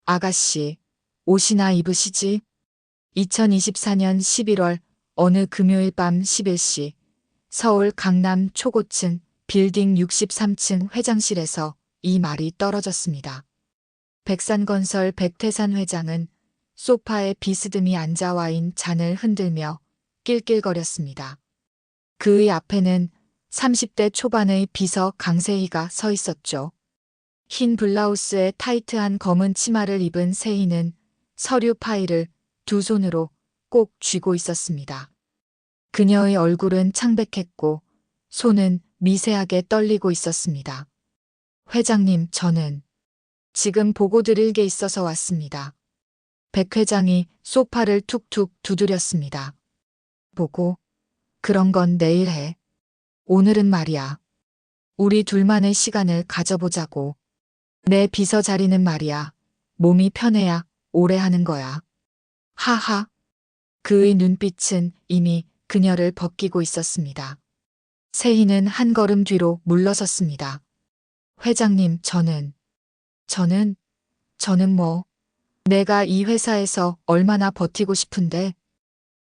아가씨, 옷이나 입으시지? 2024년 11월 어느 금요일 밤 11시 서울 강남 초고층 빌딩 63층 회장실에서 이 말이 떨어졌습니다. 백산건설 백태산 회장은 소파에 비스듬히 앉아 와인 잔을 흔들며 낄낄거렸습니다. 그의 앞에는 30대 초반의 비서 강세희가 서 있었죠. 흰 블라우스에 타이트한 검은 치마를 입은 세희는 서류 파일을 두 손으로 꼭 쥐고 있었습니다. 그녀의 얼굴은 창백했고 손은 미세하게 떨리고 있었습니다. 회장님, 저는 지금 보고 드릴 게 있어서 왔습니다. 백 회장이 소파를 툭툭 두드렸습니다. 보고? 그런 건 내일 해. 오늘은 말이야. 우리 둘만의 시간을 가져보자고. 내 비서 자리는 말이야. 몸이 편해야 오래 하는 거야. 하하. 그의 눈빛은 이미 그녀를 벗기고 있었습니다. 세희는 한 걸음 뒤로 물러섰습니다. 회장님, 저는 뭐, 내가 이 회사에서 얼마나 버티고 싶은데,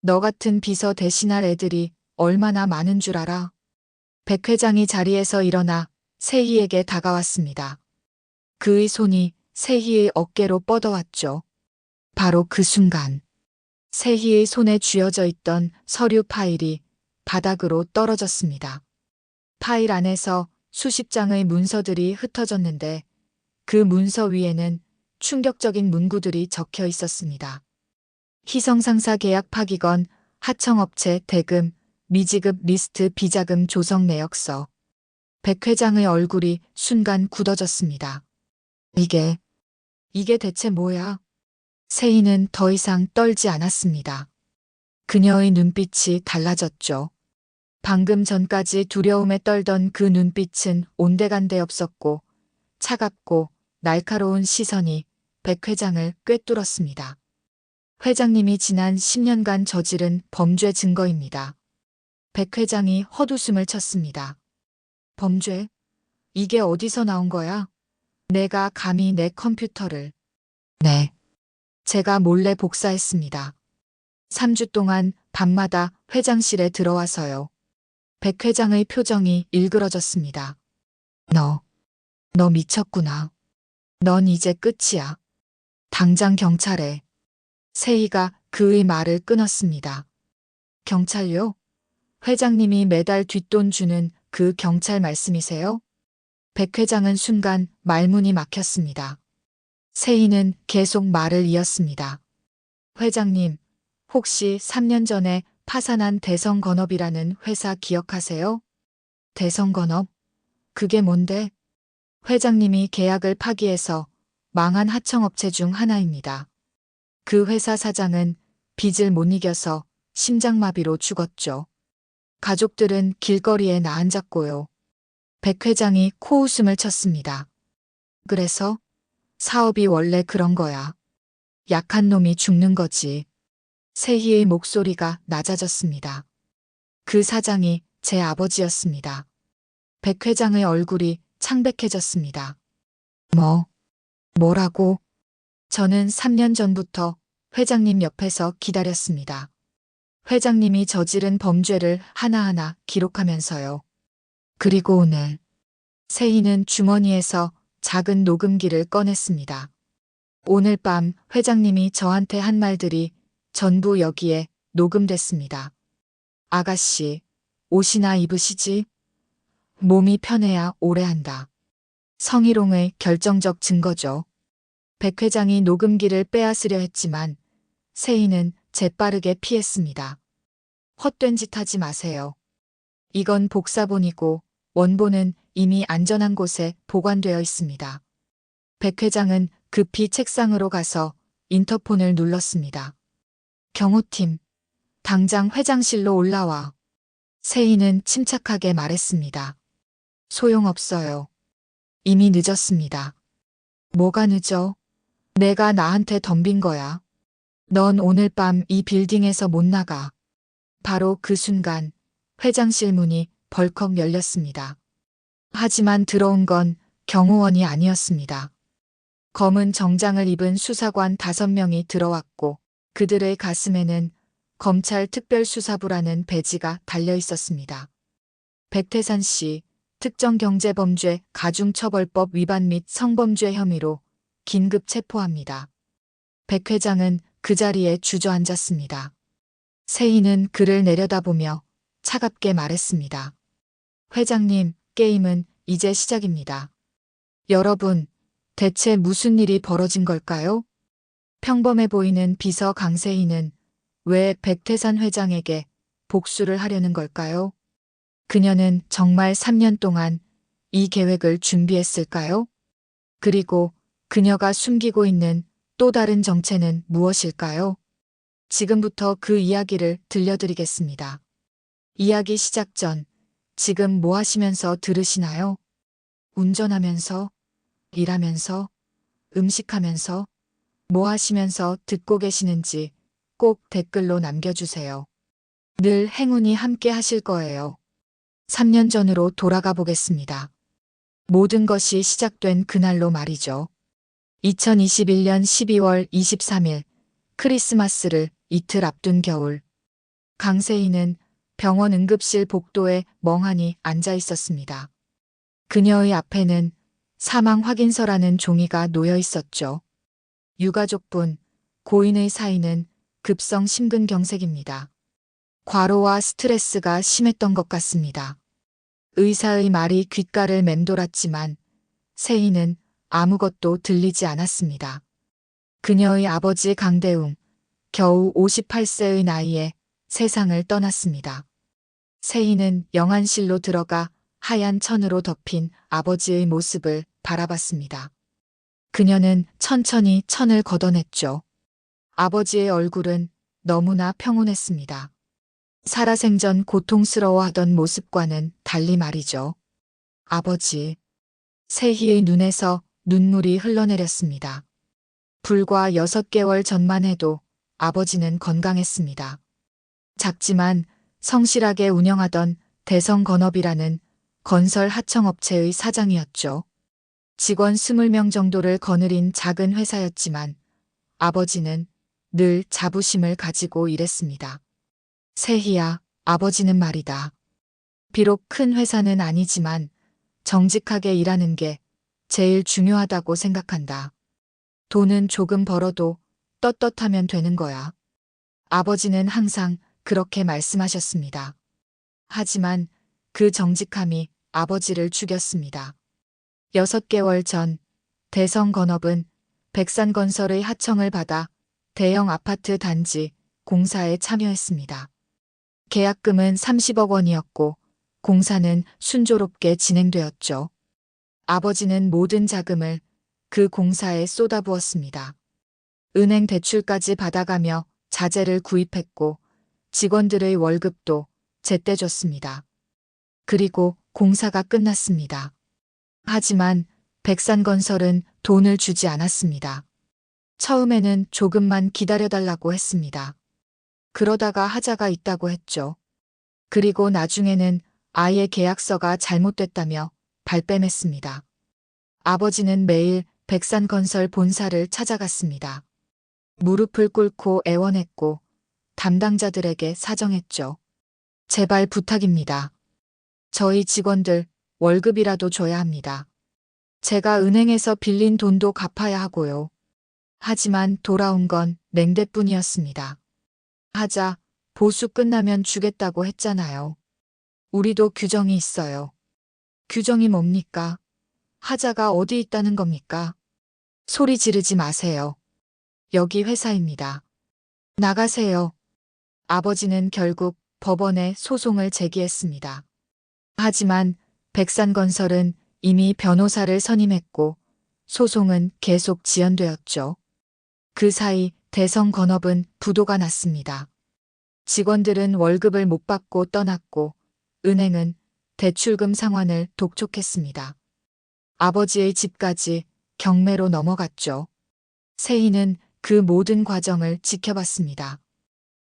너 같은 비서 대신할 애들이 얼마나 많은 줄 알아? 백 회장이 자리에서 일어나 세희에게 다가왔습니다. 그의 손이 세희의 어깨로 뻗어왔죠. 바로 그 순간, 세희의 손에 쥐어져 있던 서류 파일이 바닥으로 떨어졌습니다. 파일 안에서 수십 장의 문서들이 흩어졌는데 그 문서 위에는 충격적인 문구들이 적혀 있었습니다. 희성상사 계약 파기건, 하청업체 대금, 미지급 리스트 비자금 조성 내역서. 백 회장의 얼굴이 순간 굳어졌습니다. 이게 대체 뭐야? 세희는 더 이상 떨지 않았습니다. 그녀의 눈빛이 달라졌죠. 방금 전까지 두려움에 떨던 그 눈빛은 온데간데 없었고 차갑고 날카로운 시선이 백 회장을 꿰뚫었습니다. 회장님이 지난 10년간 저지른 범죄 증거입니다. 백 회장이 헛웃음을 쳤습니다. 범죄? 이게 어디서 나온 거야? 내가 감히 내 컴퓨터를. 네. 제가 몰래 복사했습니다. 3주 동안 밤마다 회장실에 들어와서요. 백 회장의 표정이 일그러졌습니다. 너 미쳤구나. 넌 이제 끝이야. 당장 경찰에. 세희가 그의 말을 끊었습니다. 경찰요? 회장님이 매달 뒷돈 주는 그 경찰 말씀이세요? 백 회장은 순간 말문이 막혔습니다. 세희는 계속 말을 이었습니다. 회장님, 혹시 3년 전에 파산한 대성건업이라는 회사 기억하세요? 대성건업? 그게 뭔데? 회장님이 계약을 파기해서 망한 하청업체 중 하나입니다. 그 회사 사장은 빚을 못 이겨서 심장마비로 죽었죠. 가족들은 길거리에 나앉았고요. 백 회장이 코웃음을 쳤습니다. 그래서? 사업이 원래 그런 거야. 약한 놈이 죽는 거지. 세희의 목소리가 낮아졌습니다. 그 사장이 제 아버지였습니다. 백 회장의 얼굴이 창백해졌습니다. 뭐라고? 저는 3년 전부터 회장님 옆에서 기다렸습니다. 회장님이 저지른 범죄를 하나하나 기록하면서요. 그리고 오늘 세희는 주머니에서 작은 녹음기를 꺼냈습니다. 오늘 밤 회장님이 저한테 한 말들이 전부 여기에 녹음됐습니다. 아가씨, 옷이나 입으시지? 몸이 편해야 오래 한다. 성희롱의 결정적 증거죠. 백 회장이 녹음기를 빼앗으려 했지만 세희는 재빠르게 피했습니다. 헛된 짓 하지 마세요. 이건 복사본이고 원본은 이미 안전한 곳에 보관되어 있습니다. 백 회장은 급히 책상으로 가서 인터폰을 눌렀습니다. 경호팀, 당장 회장실로 올라와. 세희는 침착하게 말했습니다. 소용없어요. 이미 늦었습니다. 뭐가 늦어? 내가 나한테 덤빈 거야. 넌 오늘 밤 이 빌딩에서 못 나가. 바로 그 순간 회장실 문이 벌컥 열렸습니다. 하지만 들어온 건 경호원이 아니었습니다. 검은 정장을 입은 수사관 5명이 들어왔고 그들의 가슴에는 검찰 특별수사부라는 배지가 달려 있었습니다. 백태산 씨, 특정경제범죄 가중처벌법 위반 및 성범죄 혐의로 긴급 체포합니다. 백 회장은 그 자리에 주저앉았습니다. 세희는 그를 내려다보며 차갑게 말했습니다. 회장님, 게임은 이제 시작입니다. 여러분, 대체 무슨 일이 벌어진 걸까요? 평범해 보이는 비서 강세희는 왜 백태산 회장에게 복수를 하려는 걸까요? 그녀는 정말 3년 동안 이 계획을 준비했을까요? 그리고 그녀가 숨기고 있는 또 다른 정체는 무엇일까요? 지금부터 그 이야기를 들려드리겠습니다. 이야기 시작 전 지금 뭐 하시면서 들으시나요? 운전하면서, 일하면서, 음식하면서, 뭐 하시면서 듣고 계시는지 꼭 댓글로 남겨주세요. 늘 행운이 함께 하실 거예요. 3년 전으로 돌아가 보겠습니다. 모든 것이 시작된 그날로 말이죠. 2021년 12월 23일 크리스마스를 이틀 앞둔 겨울. 강세희는 병원 응급실 복도에 멍하니 앉아 있었습니다. 그녀의 앞에는 사망 확인서라는 종이가 놓여 있었죠. 유가족분, 고인의 사인은 급성 심근경색입니다. 과로와 스트레스가 심했던 것 같습니다. 의사의 말이 귓가를 맴돌았지만 세희는 아무것도 들리지 않았습니다. 그녀의 아버지 강대웅, 겨우 58세의 나이에 세상을 떠났습니다. 세희는 영안실로 들어가 하얀 천으로 덮인 아버지의 모습을 바라봤습니다. 그녀는 천천히 천을 걷어냈죠. 아버지의 얼굴은 너무나 평온했습니다. 살아생전 고통스러워하던 모습과는 달리 말이죠. 아버지. 세희의 눈에서 눈물이 흘러내렸습니다. 불과 6개월 전만 해도 아버지는 건강했습니다. 작지만 성실하게 운영하던 대성건업이라는 건설 하청업체의 사장이었죠. 직원 20명 정도를 거느린 작은 회사였지만 아버지는 늘 자부심을 가지고 일했습니다. 세희야, 아버지는 말이다. 비록 큰 회사는 아니지만 정직하게 일하는 게 제일 중요하다고 생각한다. 돈은 조금 벌어도 떳떳하면 되는 거야. 아버지는 항상 그렇게 말씀하셨습니다. 하지만 그 정직함이 아버지를 죽였습니다. 6개월 전 대성건업은 백산건설의 하청을 받아 대형 아파트 단지 공사에 참여했습니다. 계약금은 30억 원이었고 공사는 순조롭게 진행되었죠. 아버지는 모든 자금을 그 공사에 쏟아부었습니다. 은행 대출까지 받아가며 자재를 구입했고 직원들의 월급도 제때 줬습니다. 그리고 공사가 끝났습니다. 하지만 백산건설은 돈을 주지 않았습니다. 처음에는 조금만 기다려달라고 했습니다. 그러다가 하자가 있다고 했죠. 그리고 나중에는 아예 계약서가 잘못됐다며 발뺌했습니다. 아버지는 매일 백산건설 본사를 찾아갔습니다. 무릎을 꿇고 애원했고 담당자들에게 사정했죠. 제발 부탁입니다. 저희 직원들 월급이라도 줘야 합니다. 제가 은행에서 빌린 돈도 갚아야 하고요. 하지만 돌아온 건 냉대뿐이었습니다. 하자, 보수 끝나면 주겠다고 했잖아요. 우리도 규정이 있어요. 규정이 뭡니까? 하자가 어디 있다는 겁니까? 소리 지르지 마세요. 여기 회사입니다. 나가세요. 아버지는 결국 법원에 소송을 제기했습니다. 하지만 백산건설은 이미 변호사를 선임했고 소송은 계속 지연되었죠. 그 사이 대성건업은 부도가 났습니다. 직원들은 월급을 못 받고 떠났고 은행은 대출금 상환을 독촉했습니다. 아버지의 집까지 경매로 넘어갔죠. 세희는 그 모든 과정을 지켜봤습니다.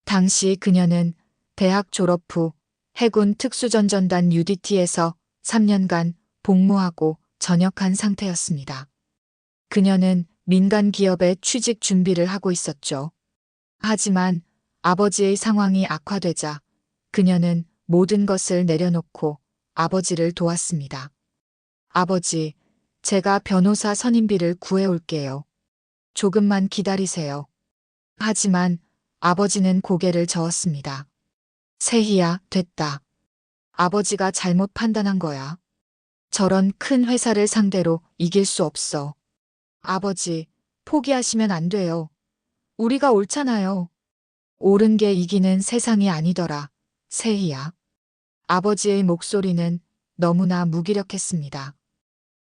당시 그녀는 대학 졸업 후 해군 특수전전단 UDT에서 3년간 복무하고 전역한 상태였습니다. 그녀는 민간 기업에 취직 준비를 하고 있었죠. 하지만 아버지의 상황이 악화되자 그녀는 모든 것을 내려놓고 아버지를 도왔습니다. 아버지, 제가 변호사 선임비를 구해올게요. 조금만 기다리세요. 하지만 아버지는 고개를 저었습니다. 세희야, 됐다. 아버지가 잘못 판단한 거야. 저런 큰 회사를 상대로 이길 수 없어. 아버지, 포기하시면 안 돼요. 우리가 옳잖아요. 옳은 게 이기는 세상이 아니더라. 세희야. 아버지의 목소리는 너무나 무기력했습니다.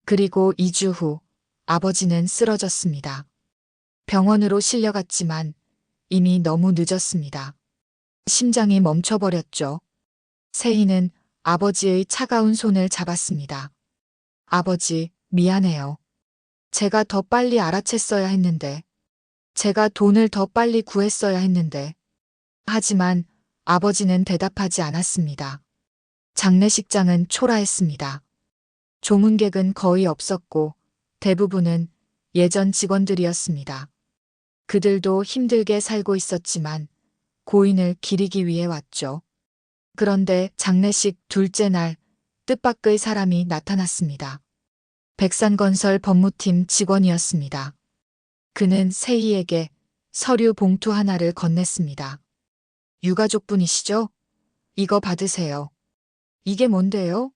그리고 2주 후 아버지는 쓰러졌습니다. 병원으로 실려갔지만 이미 너무 늦었습니다. 심장이 멈춰버렸죠. 세희는 아버지의 차가운 손을 잡았습니다. 아버지, 미안해요. 제가 더 빨리 알아챘어야 했는데. 제가 돈을 더 빨리 구했어야 했는데. 하지만 아버지는 대답하지 않았습니다. 장례식장은 초라했습니다. 조문객은 거의 없었고 대부분은 예전 직원들이었습니다. 그들도 힘들게 살고 있었지만 고인을 기리기 위해 왔죠. 그런데 장례식 둘째 날 뜻밖의 사람이 나타났습니다. 백산건설 법무팀 직원이었습니다. 그는 세희에게 서류 봉투 하나를 건넸습니다. 유가족분이시죠? 이거 받으세요. 이게 뭔데요?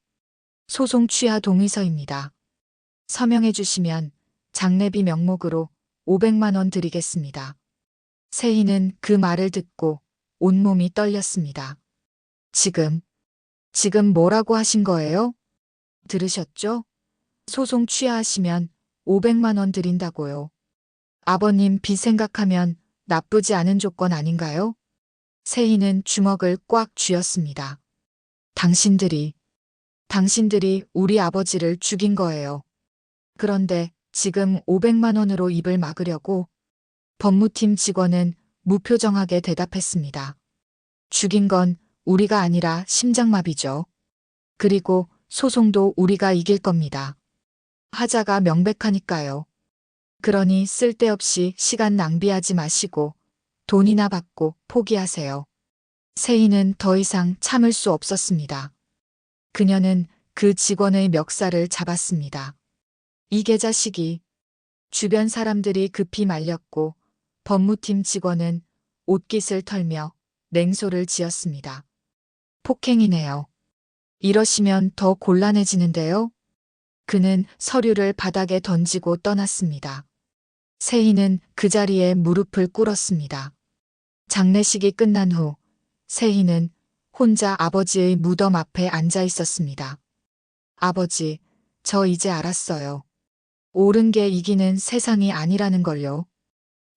소송 취하 동의서입니다. 서명해 주시면 장례비 명목으로 500만 원 드리겠습니다. 세희는 그 말을 듣고 온몸이 떨렸습니다. 지금 뭐라고 하신 거예요? 들으셨죠? 소송 취하하시면 500만 원 드린다고요. 아버님 빚 생각하면 나쁘지 않은 조건 아닌가요? 세희는 주먹을 꽉 쥐었습니다. 당신들이 우리 아버지를 죽인 거예요. 그런데 지금 500만 원으로 입을 막으려고? 법무팀 직원은 무표정하게 대답했습니다. 죽인 건 우리가 아니라 심장마비죠. 그리고 소송도 우리가 이길 겁니다. 하자가 명백하니까요. 그러니 쓸데없이 시간 낭비하지 마시고 돈이나 받고 포기하세요. 세희는 더 이상 참을 수 없었습니다. 그녀는 그 직원의 멱살을 잡았습니다. 이 개자식이. 주변 사람들이 급히 말렸고 법무팀 직원은 옷깃을 털며 냉소를 지었습니다. 폭행이네요. 이러시면 더 곤란해지는데요. 그는 서류를 바닥에 던지고 떠났습니다. 세희는 그 자리에 무릎을 꿇었습니다. 장례식이 끝난 후 세희는 혼자 아버지의 무덤 앞에 앉아 있었습니다. 아버지, 저 이제 알았어요. 옳은 게 이기는 세상이 아니라는 걸요.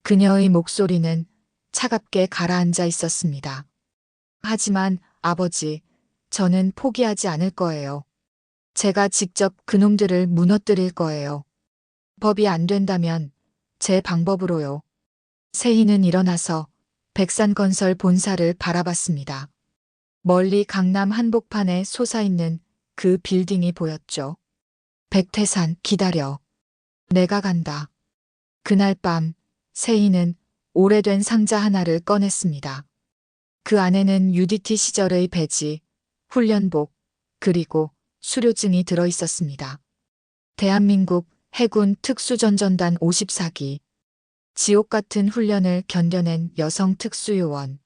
그녀의 목소리는 차갑게 가라앉아 있었습니다. 하지만 아버지, 저는 포기하지 않을 거예요. 제가 직접 그놈들을 무너뜨릴 거예요. 법이 안 된다면 제 방법으로요. 세희는 일어나서 백산건설 본사를 바라봤습니다. 멀리 강남 한복판에 솟아있는 그 빌딩이 보였죠. 백태산, 기다려. 내가 간다. 그날 밤 세희는 오래된 상자 하나를 꺼냈습니다. 그 안에는 UDT 시절의 배지, 훈련복, 그리고 수료증이 들어 있었습니다. 대한민국 해군 특수전전단 54기. 지옥 같은 훈련을 견뎌낸 여성 특수요원.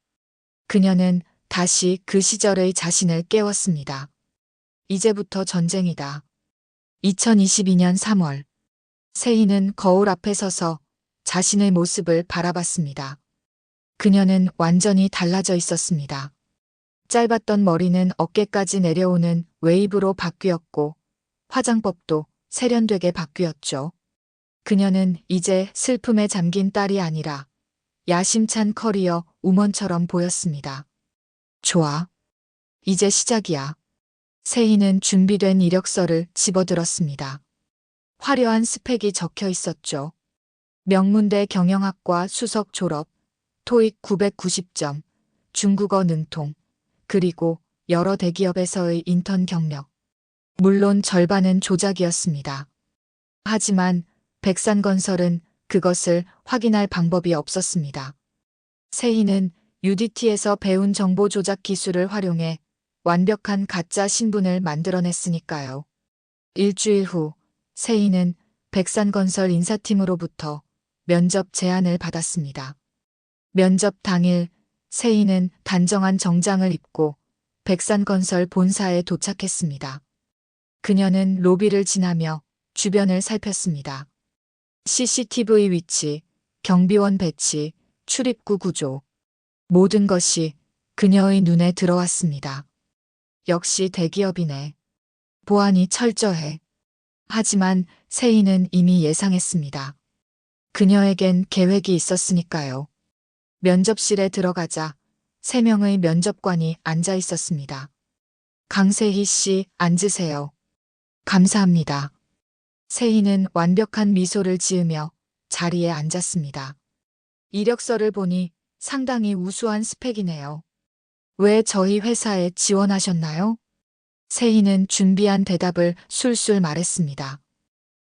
그녀는 다시 그 시절의 자신을 깨웠습니다. 이제부터 전쟁이다. 2022년 3월. 세희는 거울 앞에 서서 자신의 모습을 바라봤습니다. 그녀는 완전히 달라져 있었습니다. 짧았던 머리는 어깨까지 내려오는 웨이브로 바뀌었고 화장법도 세련되게 바뀌었죠. 그녀는 이제 슬픔에 잠긴 딸이 아니라 야심찬 커리어 우먼처럼 보였습니다. 좋아. 이제 시작이야. 세희는 준비된 이력서를 집어들었습니다. 화려한 스펙이 적혀 있었죠. 명문대 경영학과 수석 졸업, 토익 990점, 중국어 능통, 그리고 여러 대기업에서의 인턴 경력. 물론 절반은 조작이었습니다. 하지만 백산건설은 그것을 확인할 방법이 없었습니다. 세희는 UDT에서 배운 정보 조작 기술을 활용해 완벽한 가짜 신분을 만들어냈으니까요. 일주일 후 세희는 백산건설 인사팀으로부터 면접 제안을 받았습니다. 면접 당일 세희는 단정한 정장을 입고 백산건설 본사에 도착했습니다. 그녀는 로비를 지나며 주변을 살폈습니다. CCTV 위치, 경비원 배치, 출입구 구조. 모든 것이 그녀의 눈에 들어왔습니다. 역시 대기업이네. 보안이 철저해. 하지만 세희는 이미 예상했습니다. 그녀에겐 계획이 있었으니까요. 면접실에 들어가자 3명의 면접관이 앉아 있었습니다. 강세희 씨, 앉으세요. 감사합니다. 세희는 완벽한 미소를 지으며 자리에 앉았습니다. 이력서를 보니 상당히 우수한 스펙이네요. 왜 저희 회사에 지원하셨나요? 세희는 준비한 대답을 술술 말했습니다.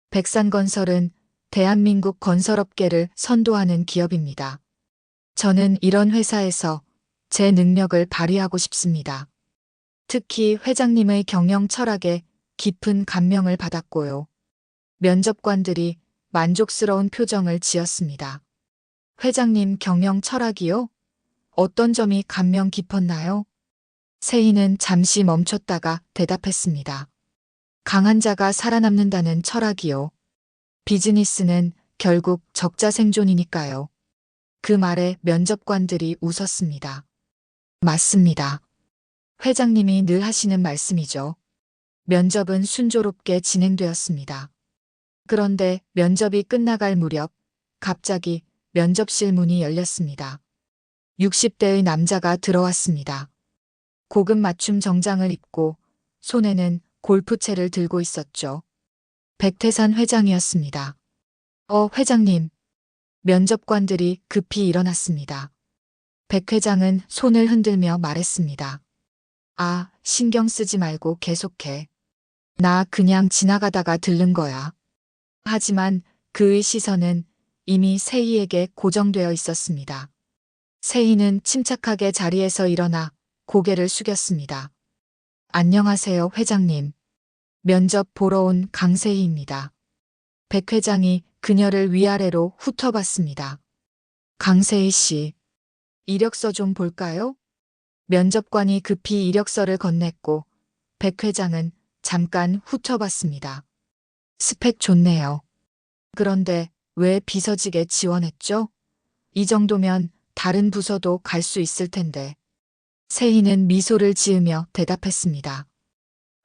백산건설은 대한민국 건설업계를 선도하는 기업입니다. 저는 이런 회사에서 제 능력을 발휘하고 싶습니다. 특히 회장님의 경영 철학에 깊은 감명을 받았고요. 면접관들이 만족스러운 표정을 지었습니다. 회장님 경영 철학이요? 어떤 점이 감명 깊었나요? 세희는 잠시 멈췄다가 대답했습니다. 강한 자가 살아남는다는 철학이요. 비즈니스는 결국 적자 생존이니까요. 그 말에 면접관들이 웃었습니다. 맞습니다. 회장님이 늘 하시는 말씀이죠. 면접은 순조롭게 진행되었습니다. 그런데 면접이 끝나갈 무렵 갑자기 면접실 문이 열렸습니다. 60대의 남자가 들어왔습니다. 고급 맞춤 정장을 입고 손에는 골프채를 들고 있었죠. 백태산 회장이었습니다. 회장님. 면접관들이 급히 일어났습니다. 백 회장은 손을 흔들며 말했습니다. 아, 신경 쓰지 말고 계속해. 나 그냥 지나가다가 들른 거야. 하지만 그의 시선은 이미 세희에게 고정되어 있었습니다. 세희는 침착하게 자리에서 일어나 고개를 숙였습니다. 안녕하세요, 회장님. 면접 보러 온 강세희입니다. 백 회장이 그녀를 위아래로 훑어봤습니다. 강세희 씨, 이력서 좀 볼까요? 면접관이 급히 이력서를 건넸고 백 회장은 잠깐 훑어봤습니다. 스펙 좋네요. 그런데 왜 비서직에 지원했죠? 이 정도면 다른 부서도 갈 수 있을 텐데. 세희는 미소를 지으며 대답했습니다.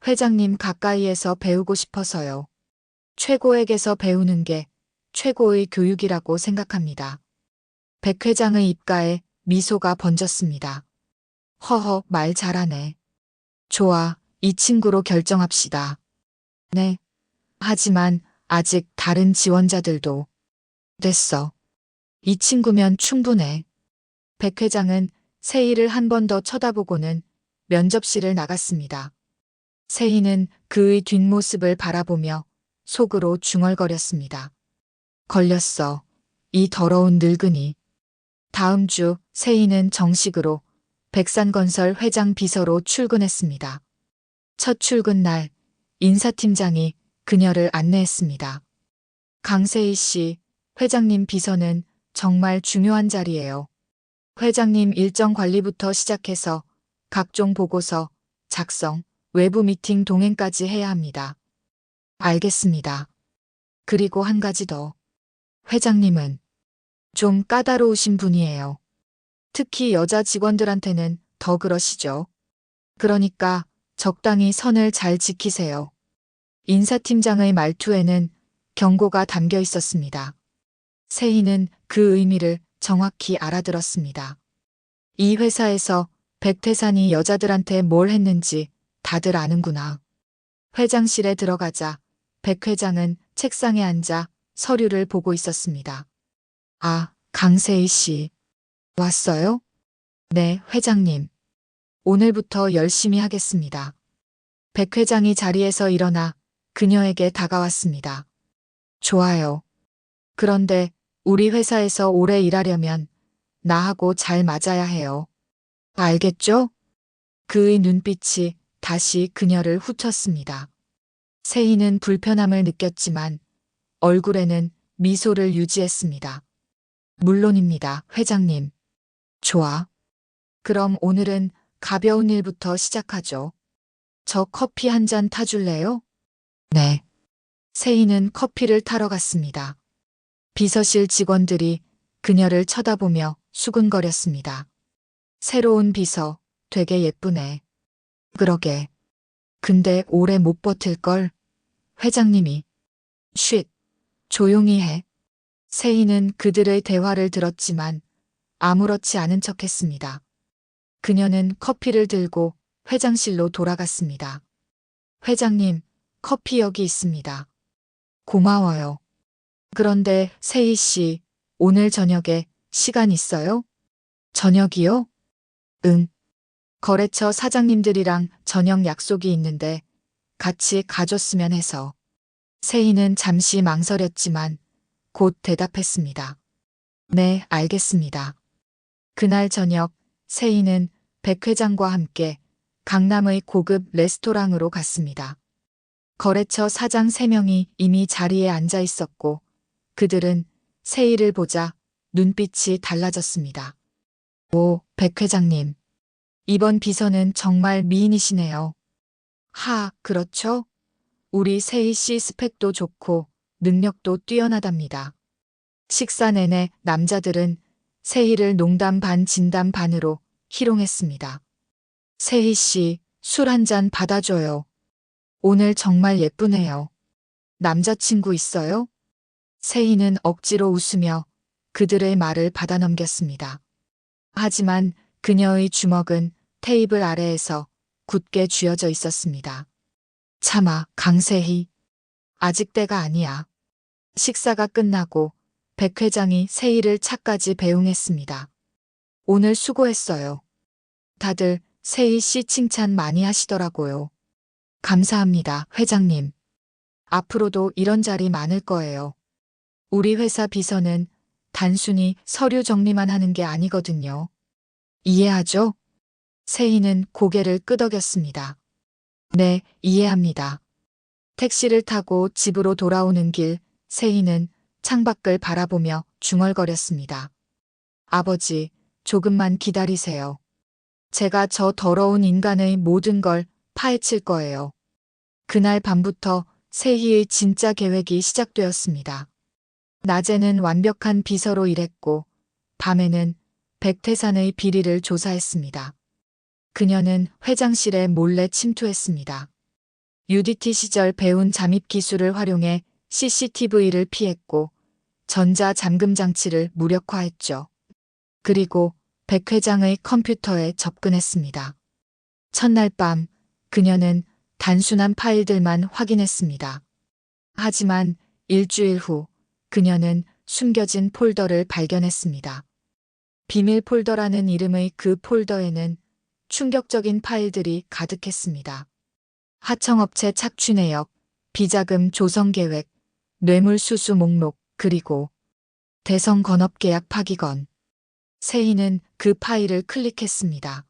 회장님 가까이에서 배우고 싶어서요. 최고에게서 배우는 게 최고의 교육이라고 생각합니다. 백 회장의 입가에 미소가 번졌습니다. 허허, 말 잘하네. 좋아, 이 친구로 결정합시다. 네. 하지만 아직 다른 지원자들도. 됐어. 이 친구면 충분해. 백 회장은 세희를 한 번 더 쳐다보고는 면접실을 나갔습니다. 세희는 그의 뒷모습을 바라보며 속으로 중얼거렸습니다. 걸렸어. 이 더러운 늙은이. 다음 주 세희는 정식으로 백산건설 회장 비서로 출근했습니다. 첫 출근 날 인사팀장이 그녀를 안내했습니다. 강세희 씨, 회장님 비서는 정말 중요한 자리예요. 회장님 일정 관리부터 시작해서 각종 보고서, 작성, 외부 미팅 동행까지 해야 합니다. 알겠습니다. 그리고 한 가지 더. 회장님은 좀 까다로우신 분이에요. 특히 여자 직원들한테는 더 그러시죠. 그러니까 적당히 선을 잘 지키세요. 인사팀장의 말투에는 경고가 담겨 있었습니다. 세희는 그 의미를 정확히 알아들었습니다. 이 회사에서 백태산이 여자들한테 뭘 했는지 다들 아는구나. 회장실에 들어가자 백 회장은 책상에 앉아 서류를 보고 있었습니다. 아, 강세희 씨. 왔어요? 네, 회장님. 오늘부터 열심히 하겠습니다. 백 회장이 자리에서 일어나 그녀에게 다가왔습니다. 좋아요. 그런데 우리 회사에서 오래 일하려면 나하고 잘 맞아야 해요. 알겠죠? 그의 눈빛이 다시 그녀를 훑었습니다. 세희는 불편함을 느꼈지만 얼굴에는 미소를 유지했습니다. 물론입니다, 회장님. 좋아. 그럼 오늘은 가벼운 일부터 시작하죠. 저 커피 한 잔 타줄래요? 네. 세희는 커피를 타러 갔습니다. 비서실 직원들이 그녀를 쳐다보며 수근거렸습니다. 새로운 비서, 되게 예쁘네. 그러게. 근데 오래 못 버틸걸. 회장님이. 쉿. 조용히 해. 세희는 그들의 대화를 들었지만 아무렇지 않은 척했습니다. 그녀는 커피를 들고 회장실로 돌아갔습니다. 회장님, 커피 여기 있습니다. 고마워요. 그런데 세희 씨, 오늘 저녁에 시간 있어요? 저녁이요? 응. 거래처 사장님들이랑 저녁 약속이 있는데 같이 가줬으면 해서. 세희는 잠시 망설였지만 곧 대답했습니다. 네, 알겠습니다. 그날 저녁 세희는 백 회장과 함께 강남의 고급 레스토랑으로 갔습니다. 거래처 사장 3명이 이미 자리에 앉아 있었고 그들은 세희를 보자 눈빛이 달라졌습니다. 오, 백 회장님. 이번 비서는 정말 미인이시네요. 하, 그렇죠? 우리 세희 씨 스펙도 좋고 능력도 뛰어나답니다. 식사 내내 남자들은 세희를 농담 반 진담 반으로 희롱했습니다. 세희 씨, 술 한 잔 받아줘요. 오늘 정말 예쁘네요. 남자친구 있어요? 세희는 억지로 웃으며 그들의 말을 받아넘겼습니다. 하지만 그녀의 주먹은 테이블 아래에서 굳게 쥐어져 있었습니다. 참아, 강세희. 아직 때가 아니야. 식사가 끝나고 백 회장이 세희를 차까지 배웅했습니다. 오늘 수고했어요. 다들 세희 씨 칭찬 많이 하시더라고요. 감사합니다, 회장님. 앞으로도 이런 자리 많을 거예요. 우리 회사 비서는 단순히 서류 정리만 하는 게 아니거든요. 이해하죠? 세희는 고개를 끄덕였습니다. 네, 이해합니다. 택시를 타고 집으로 돌아오는 길, 세희는 창밖을 바라보며 중얼거렸습니다. 아버지, 조금만 기다리세요. 제가 저 더러운 인간의 모든 걸 파헤칠 거예요. 그날 밤부터 세희의 진짜 계획이 시작되었습니다. 낮에는 완벽한 비서로 일했고, 밤에는 백태산의 비리를 조사했습니다. 그녀는 회장실에 몰래 침투했습니다. UDT 시절 배운 잠입 기술을 활용해 CCTV를 피했고, 전자 잠금 장치를 무력화했죠. 그리고 백 회장의 컴퓨터에 접근했습니다. 첫날 밤, 그녀는 단순한 파일들만 확인했습니다. 하지만 일주일 후, 그녀는 숨겨진 폴더를 발견했습니다. 비밀 폴더라는 이름의 그 폴더에는 충격적인 파일들이 가득했습니다. 하청업체 착취 내역, 비자금 조성 계획, 뇌물수수 목록, 그리고 대성 건업계약 파기건. 세희는 그 파일을 클릭했습니다.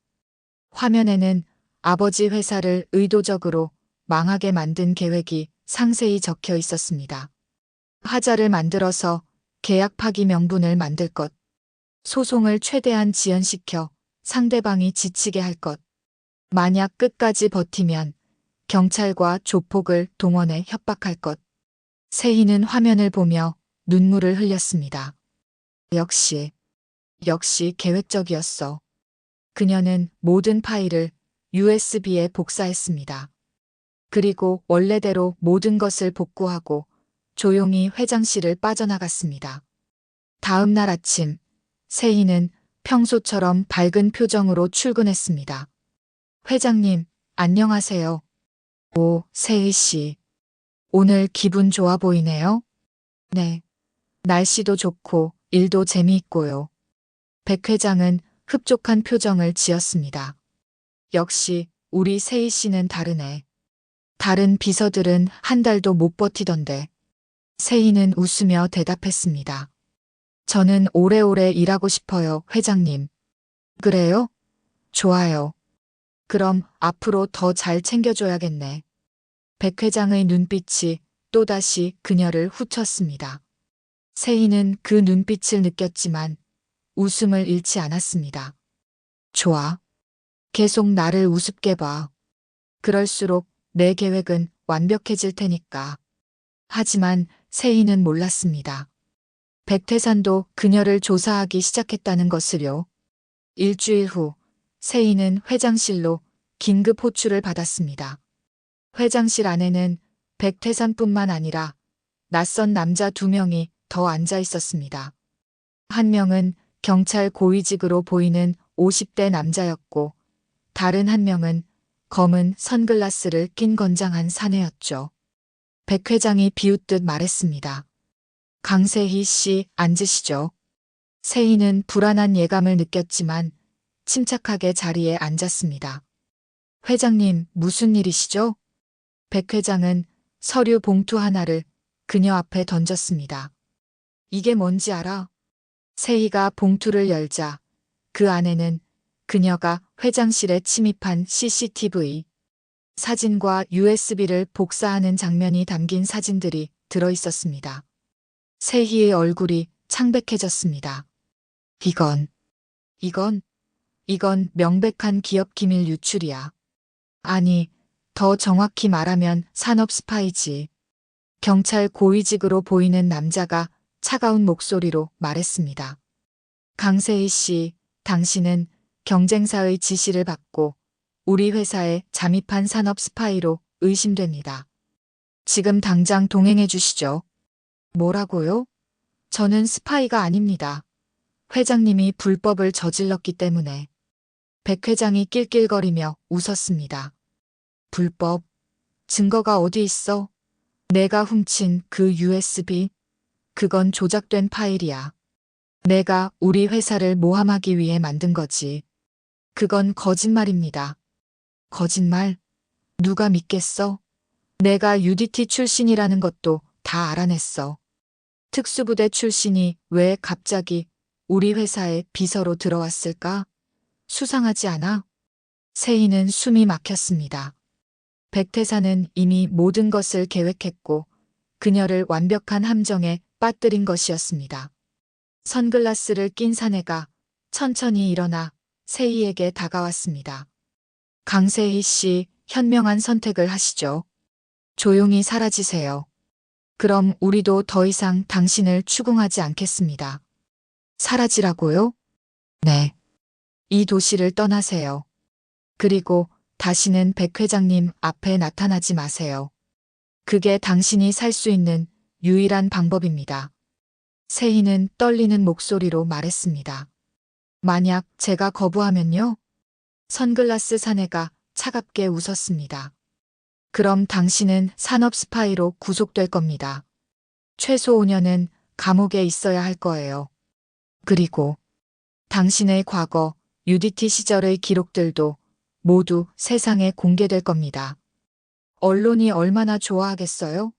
화면에는 아버지 회사를 의도적으로 망하게 만든 계획이 상세히 적혀 있었습니다. 하자를 만들어서 계약 파기 명분을 만들 것, 소송을 최대한 지연시켜 상대방이 지치게 할 것, 만약 끝까지 버티면 경찰과 조폭을 동원해 협박할 것. 세희는 화면을 보며 눈물을 흘렸습니다. 역시 계획적이었어. 그녀는 모든 파일을 USB에 복사했습니다. 그리고 원래대로 모든 것을 복구하고 조용히 회장실을 빠져나갔습니다. 다음 날 아침, 세희는 평소처럼 밝은 표정으로 출근했습니다. 회장님, 안녕하세요. 오, 세희 씨. 오늘 기분 좋아 보이네요? 네. 날씨도 좋고 일도 재미있고요. 백 회장은 흡족한 표정을 지었습니다. 역시 우리 세희 씨는 다르네. 다른 비서들은 한 달도 못 버티던데. 세희는 웃으며 대답했습니다. 저는 오래오래 일하고 싶어요, 회장님. 그래요? 좋아요. 그럼 앞으로 더 잘 챙겨줘야겠네. 백 회장의 눈빛이 또다시 그녀를 후쳤습니다. 세희는 그 눈빛을 느꼈지만 웃음을 잃지 않았습니다. 좋아. 계속 나를 우습게 봐. 그럴수록 내 계획은 완벽해질 테니까. 하지만 세희는 몰랐습니다. 백태산도 그녀를 조사하기 시작했다는 것을요. 일주일 후 세희는 회장실로 긴급 호출을 받았습니다. 회장실 안에는 백태산뿐만 아니라 낯선 남자 2명이 더 앉아 있었습니다. 한 명은 경찰 고위직으로 보이는 50대 남자였고 다른 한 명은 검은 선글라스를 낀 건장한 사내였죠. 백 회장이 비웃듯 말했습니다. 강세희 씨 앉으시죠. 세희는 불안한 예감을 느꼈지만 침착하게 자리에 앉았습니다. 회장님, 무슨 일이시죠? 백 회장은 서류 봉투 하나를 그녀 앞에 던졌습니다. 이게 뭔지 알아? 세희가 봉투를 열자 그 안에는 그녀가 회장실에 침입한 CCTV 사진과 USB를 복사하는 장면이 담긴 사진들이 들어 있었습니다. 세희의 얼굴이 창백해졌습니다. 이건 명백한 기업 기밀 유출이야. 아니, 더 정확히 말하면 산업 스파이지. 경찰 고위직으로 보이는 남자가 차가운 목소리로 말했습니다. 강세희 씨, 당신은 경쟁사의 지시를 받고 우리 회사에 잠입한 산업 스파이로 의심됩니다. 지금 당장 동행해 주시죠. 뭐라고요? 저는 스파이가 아닙니다. 회장님이 불법을 저질렀기 때문에. 백 회장이 낄낄거리며 웃었습니다. 불법? 증거가 어디 있어? 내가 훔친 그 USB? 그건 조작된 파일이야. 내가 우리 회사를 모함하기 위해 만든 거지. 그건 거짓말입니다. 거짓말? 누가 믿겠어? 내가 UDT 출신이라는 것도 다 알아냈어. 특수부대 출신이 왜 갑자기 우리 회사에 비서로 들어왔을까? 수상하지 않아? 세희는 숨이 막혔습니다. 백태사는 이미 모든 것을 계획했고 그녀를 완벽한 함정에 빠뜨린 것이었습니다. 선글라스를 낀 사내가 천천히 일어나 세희에게 다가왔습니다. 강세희 씨, 현명한 선택을 하시죠. 조용히 사라지세요. 그럼 우리도 더 이상 당신을 추궁하지 않겠습니다. 사라지라고요? 네. 이 도시를 떠나세요. 그리고 다시는 백 회장님 앞에 나타나지 마세요. 그게 당신이 살 수 있는 유일한 방법입니다. 세희는 떨리는 목소리로 말했습니다. 만약 제가 거부하면요? 선글라스 사내가 차갑게 웃었습니다. 그럼 당신은 산업 스파이로 구속될 겁니다. 최소 5년은 감옥에 있어야 할 거예요. 그리고 당신의 과거 UDT 시절의 기록들도 모두 세상에 공개될 겁니다. 언론이 얼마나 좋아하겠어요?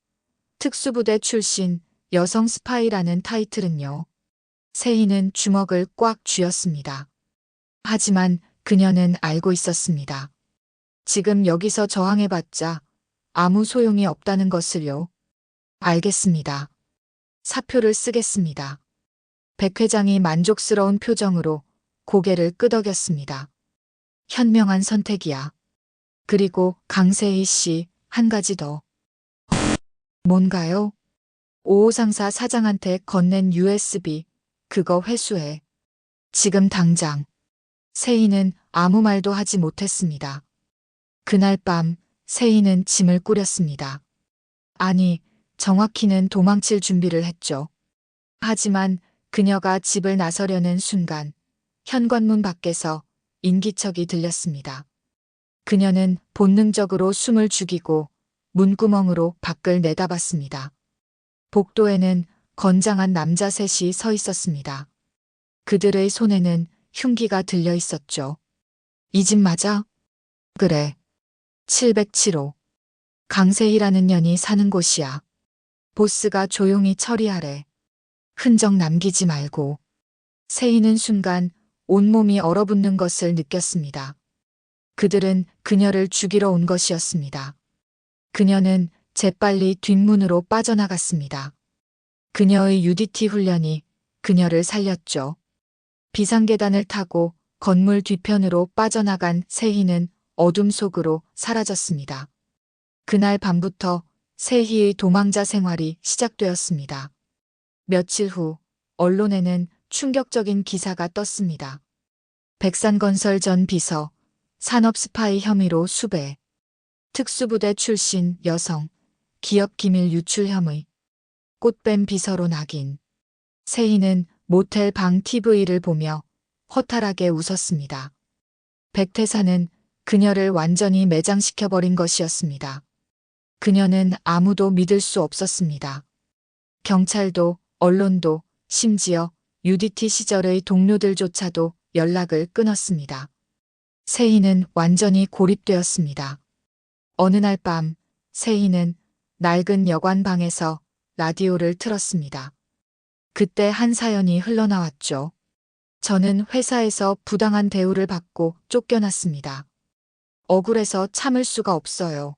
특수부대 출신 여성 스파이라는 타이틀은요. 세희는 주먹을 꽉 쥐었습니다. 하지만 그녀는 알고 있었습니다. 지금 여기서 저항해봤자 아무 소용이 없다는 것을요. 알겠습니다. 사표를 쓰겠습니다. 백 회장이 만족스러운 표정으로 고개를 끄덕였습니다. 현명한 선택이야. 그리고 강세희 씨, 한 가지 더. 뭔가요? 오호상사 사장한테 건넨 USB, 그거 회수해. 지금 당장. 세희는 아무 말도 하지 못했습니다. 그날 밤 세희는 짐을 꾸렸습니다. 아니, 정확히는 도망칠 준비를 했죠. 하지만 그녀가 집을 나서려는 순간 현관문 밖에서 인기척이 들렸습니다. 그녀는 본능적으로 숨을 죽이고 문구멍으로 밖을 내다봤습니다. 복도에는 건장한 남자 셋이 서 있었습니다. 그들의 손에는 흉기가 들려 있었죠. 이 집 맞아? 그래. 707호. 강세희라는 년이 사는 곳이야. 보스가 조용히 처리하래. 흔적 남기지 말고. 세희는 순간 온몸이 얼어붙는 것을 느꼈습니다. 그들은 그녀를 죽이러 온 것이었습니다. 그녀는 재빨리 뒷문으로 빠져나갔습니다. 그녀의 UDT 훈련이 그녀를 살렸죠. 비상계단을 타고 건물 뒤편으로 빠져나간 세희는 어둠 속으로 사라졌습니다. 그날 밤부터 세희의 도망자 생활이 시작되었습니다. 며칠 후 언론에는 충격적인 기사가 떴습니다. 백산건설 전 비서, 산업 스파이 혐의로 수배, 특수부대 출신 여성, 기업 기밀 유출 혐의, 꽃뱀 비서로 낙인. 세희는 모텔 방 TV를 보며 허탈하게 웃었습니다. 백태사는 그녀를 완전히 매장시켜버린 것이었습니다. 그녀는 아무도 믿을 수 없었습니다. 경찰도, 언론도, 심지어 UDT 시절의 동료들조차도 연락을 끊었습니다. 세희는 완전히 고립되었습니다. 어느 날 밤, 세희는 낡은 여관방에서 라디오를 틀었습니다. 그때 한 사연이 흘러나왔죠. 저는 회사에서 부당한 대우를 받고 쫓겨났습니다. 억울해서 참을 수가 없어요.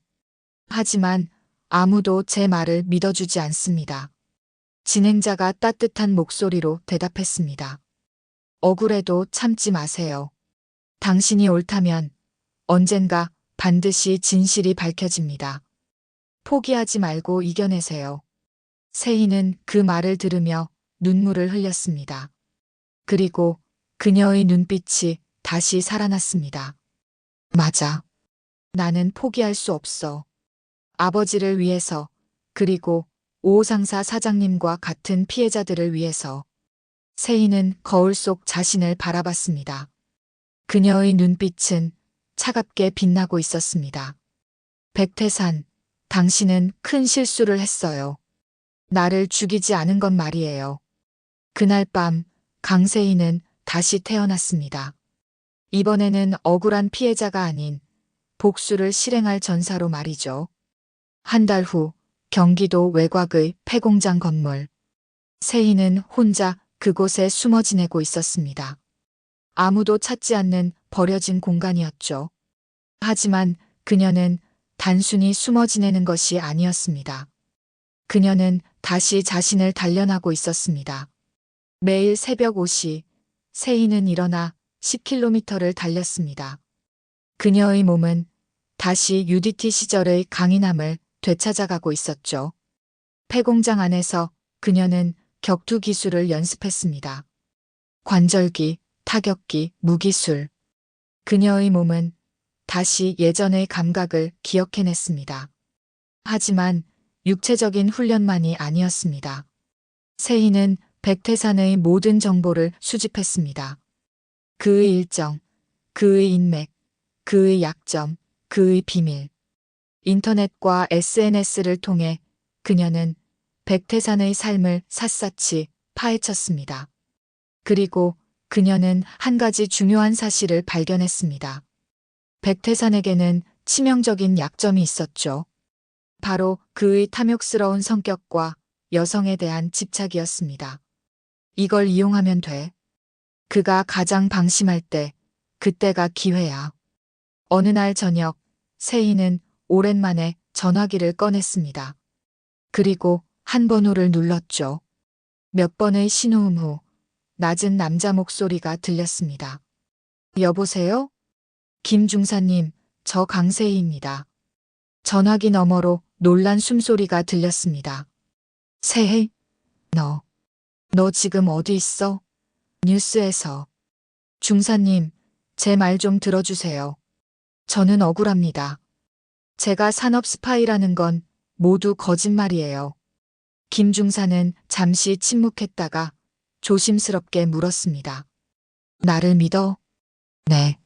하지만 아무도 제 말을 믿어주지 않습니다. 진행자가 따뜻한 목소리로 대답했습니다. 억울해도 참지 마세요. 당신이 옳다면 언젠가 반드시 진실이 밝혀집니다. 포기하지 말고 이겨내세요. 세희는 그 말을 들으며 눈물을 흘렸습니다. 그리고 그녀의 눈빛이 다시 살아났습니다. 맞아. 나는 포기할 수 없어. 아버지를 위해서, 그리고 오 상사 사장님과 같은 피해자들을 위해서. 세희는 거울 속 자신을 바라봤습니다. 그녀의 눈빛은 차갑게 빛나고 있었습니다. 백태산, 당신은 큰 실수를 했어요. 나를 죽이지 않은 건 말이에요. 그날 밤 강세희는 다시 태어났습니다. 이번에는 억울한 피해자가 아닌 복수를 실행할 전사로 말이죠. 한 달 후 경기도 외곽의 폐공장 건물. 세희는 혼자 그곳에 숨어 지내고 있었습니다. 아무도 찾지 않는 버려진 공간이었죠. 하지만 그녀는 단순히 숨어 지내는 것이 아니었습니다. 그녀는 다시 자신을 단련하고 있었습니다. 매일 새벽 5시 세희는 일어나 10km를 달렸습니다. 그녀의 몸은 다시 UDT 시절의 강인함을 되찾아가고 있었죠. 폐공장 안에서 그녀는 격투 기술을 연습했습니다. 관절기, 타격기, 무기술. 그녀의 몸은 다시 예전의 감각을 기억해냈습니다. 하지만 육체적인 훈련만이 아니었습니다. 세희는 백태산의 모든 정보를 수집했습니다. 그의 일정, 그의 인맥, 그의 약점, 그의 비밀. 인터넷과 SNS를 통해 그녀는 백태산의 삶을 샅샅이 파헤쳤습니다. 그리고 그녀는 한 가지 중요한 사실을 발견했습니다. 백태산에게는 치명적인 약점이 있었죠. 바로 그의 탐욕스러운 성격과 여성에 대한 집착이었습니다. 이걸 이용하면 돼. 그가 가장 방심할 때, 그때가 기회야. 어느 날 저녁, 세희는 오랜만에 전화기를 꺼냈습니다. 그리고 한 번호를 눌렀죠. 몇 번의 신호음 후 낮은 남자 목소리가 들렸습니다. 여보세요? 김 중사님, 저 강세희입니다. 전화기 너머로 놀란 숨소리가 들렸습니다. 세희? 너 지금 어디 있어? 뉴스에서. 중사님, 제 말 좀 들어주세요. 저는 억울합니다. 제가 산업 스파이라는 건 모두 거짓말이에요. 김 중사는 잠시 침묵했다가 조심스럽게 물었습니다. 나를 믿어? 네.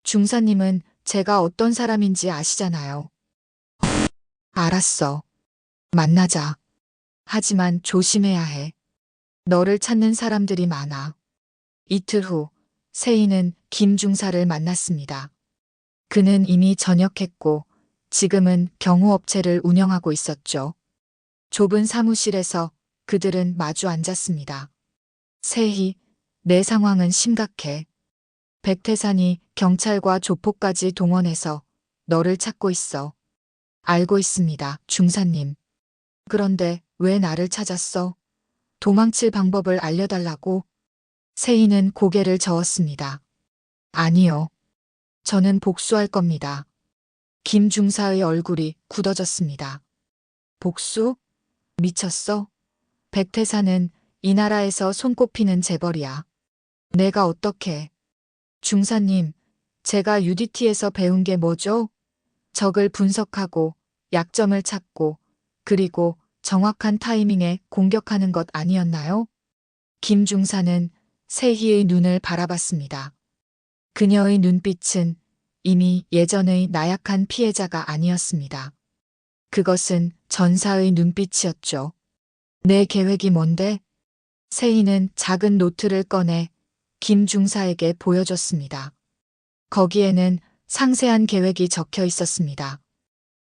중사님은 제가 어떤 사람인지 아시잖아요. 알았어. 만나자. 하지만 조심해야 해. 너를 찾는 사람들이 많아. 이틀 후 세희는 김 중사를 만났습니다. 그는 이미 전역했고 지금은 경호업체를 운영하고 있었죠. 좁은 사무실에서 그들은 마주 앉았습니다. 세희, 내 상황은 심각해. 백태산이 경찰과 조폭까지 동원해서 너를 찾고 있어. 알고 있습니다, 중사님. 그런데 왜 나를 찾았어? 도망칠 방법을 알려달라고? 세희는 고개를 저었습니다. 아니요. 저는 복수할 겁니다. 김 중사의 얼굴이 굳어졌습니다. 복수? 미쳤어? 백태사는 이 나라에서 손꼽히는 재벌이야. 내가 어떻게? 중사님, 제가 UDT에서 배운 게 뭐죠? 적을 분석하고 약점을 찾고 그리고 정확한 타이밍에 공격하는 것 아니었나요? 김 중사는 세희의 눈을 바라봤습니다. 그녀의 눈빛은 이미 예전의 나약한 피해자가 아니었습니다. 그것은 전사의 눈빛이었죠. 내 계획이 뭔데? 세희는 작은 노트를 꺼내 김 중사에게 보여줬습니다. 거기에는 상세한 계획이 적혀 있었습니다.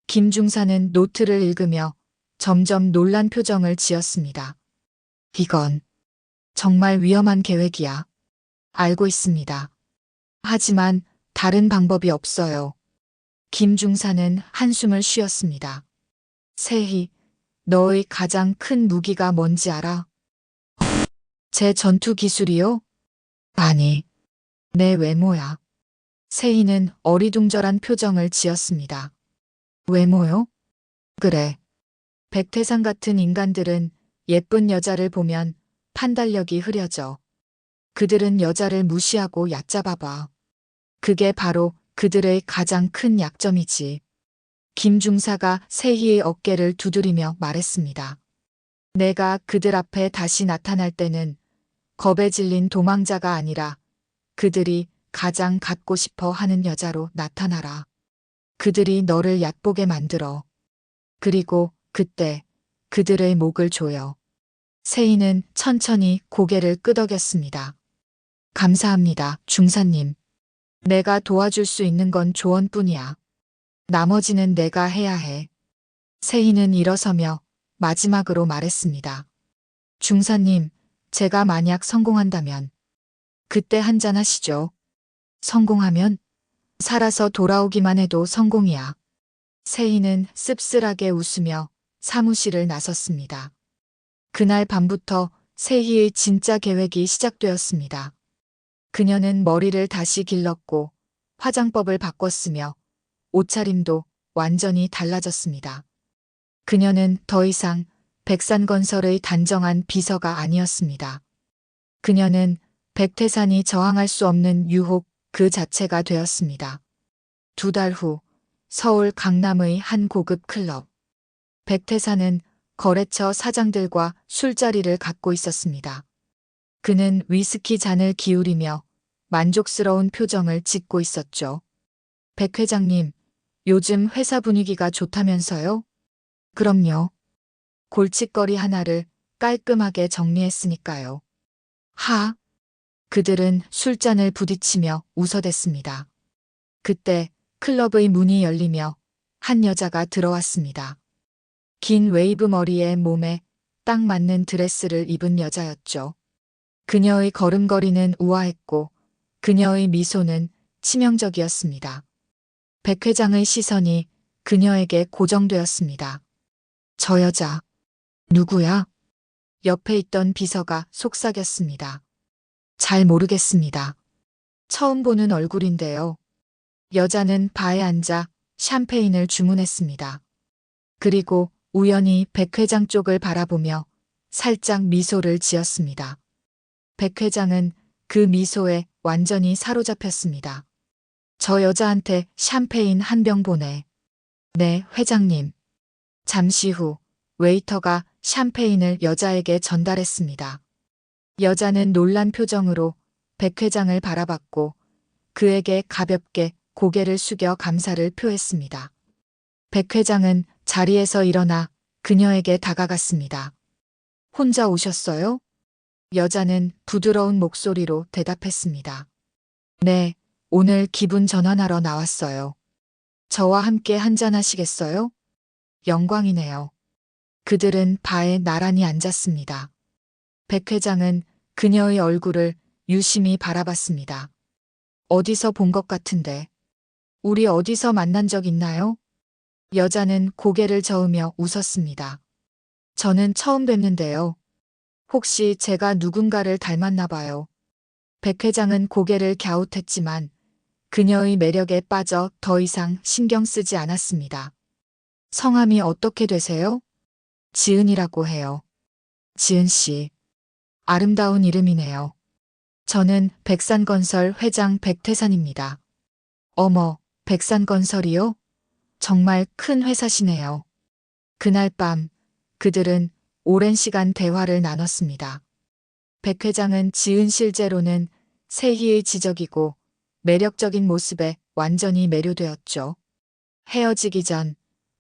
김 중사는 노트를 읽으며 점점 놀란 표정을 지었습니다. 이건 정말 위험한 계획이야. 알고 있습니다. 하지만 다른 방법이 없어요. 김 중사는 한숨을 쉬었습니다. 세희, 너의 가장 큰 무기가 뭔지 알아? 제 전투 기술이요? 아니, 내 외모야. 세희는 어리둥절한 표정을 지었습니다. 외모요? 그래. 백태상 같은 인간들은 예쁜 여자를 보면 판단력이 흐려져. 그들은 여자를 무시하고 얕잡아봐. 그게 바로 그들의 가장 큰 약점이지. 김 중사가 세희의 어깨를 두드리며 말했습니다. 내가 그들 앞에 다시 나타날 때는 겁에 질린 도망자가 아니라 그들이 가장 갖고 싶어 하는 여자로 나타나라. 그들이 너를 얕보게 만들어. 그리고 그때 그들의 목을 조여. 세희는 천천히 고개를 끄덕였습니다. 감사합니다, 중사님. 내가 도와줄 수 있는 건 조언뿐이야. 나머지는 내가 해야 해. 세희는 일어서며 마지막으로 말했습니다. 중사님, 제가 만약 성공한다면 그때 한잔 하시죠. 성공하면? 살아서 돌아오기만 해도 성공이야. 세희는 씁쓸하게 웃으며 사무실을 나섰습니다. 그날 밤부터 세희의 진짜 계획이 시작되었습니다. 그녀는 머리를 다시 길렀고 화장법을 바꿨으며 옷차림도 완전히 달라졌습니다. 그녀는 더 이상 백산건설의 단정한 비서가 아니었습니다. 그녀는 백태산이 저항할 수 없는 유혹 그 자체가 되었습니다. 2달 후 서울 강남의 한 고급 클럽. 백태산은 거래처 사장들과 술자리를 갖고 있었습니다. 그는 위스키 잔을 기울이며 만족스러운 표정을 짓고 있었죠. 백 회장님, 요즘 회사 분위기가 좋다면서요? 그럼요. 골칫거리 하나를 깔끔하게 정리했으니까요. 하. 그들은 술잔을 부딪히며 웃어댔습니다. 그때 클럽의 문이 열리며 한 여자가 들어왔습니다. 긴 웨이브 머리에 몸에 딱 맞는 드레스를 입은 여자였죠. 그녀의 걸음걸이는 우아했고 그녀의 미소는 치명적이었습니다. 백 회장의 시선이 그녀에게 고정되었습니다. 저 여자, 누구야? 옆에 있던 비서가 속삭였습니다. 잘 모르겠습니다. 처음 보는 얼굴인데요. 여자는 바에 앉아 샴페인을 주문했습니다. 그리고 우연히 백 회장 쪽을 바라보며 살짝 미소를 지었습니다. 백 회장은 그 미소에 완전히 사로잡혔습니다. 저 여자한테 샴페인 한 병 보내. 네, 회장님. 잠시 후 웨이터가 샴페인을 여자에게 전달했습니다. 여자는 놀란 표정으로 백 회장을 바라봤고 그에게 가볍게 고개를 숙여 감사를 표했습니다. 백 회장은 자리에서 일어나 그녀에게 다가갔습니다. 혼자 오셨어요? 여자는 부드러운 목소리로 대답했습니다. 네, 오늘 기분 전환하러 나왔어요. 저와 함께 한잔하시겠어요? 영광이네요. 그들은 바에 나란히 앉았습니다. 백 회장은 그녀의 얼굴을 유심히 바라봤습니다. 어디서 본 것 같은데. 우리 어디서 만난 적 있나요? 여자는 고개를 저으며 웃었습니다. 저는 처음 뵙는데요. 혹시 제가 누군가를 닮았나 봐요. 백 회장은 고개를 갸웃했지만 그녀의 매력에 빠져 더 이상 신경 쓰지 않았습니다. 성함이 어떻게 되세요? 지은이라고 해요. 지은 씨. 아름다운 이름이네요. 저는 백산건설 회장 백태산입니다. 어머, 백산건설이요? 정말 큰 회사시네요. 그날 밤 그들은 오랜 시간 대화를 나눴습니다. 백 회장은 지은 실제로는 세희의 지적이고 매력적인 모습에 완전히 매료되었죠. 헤어지기 전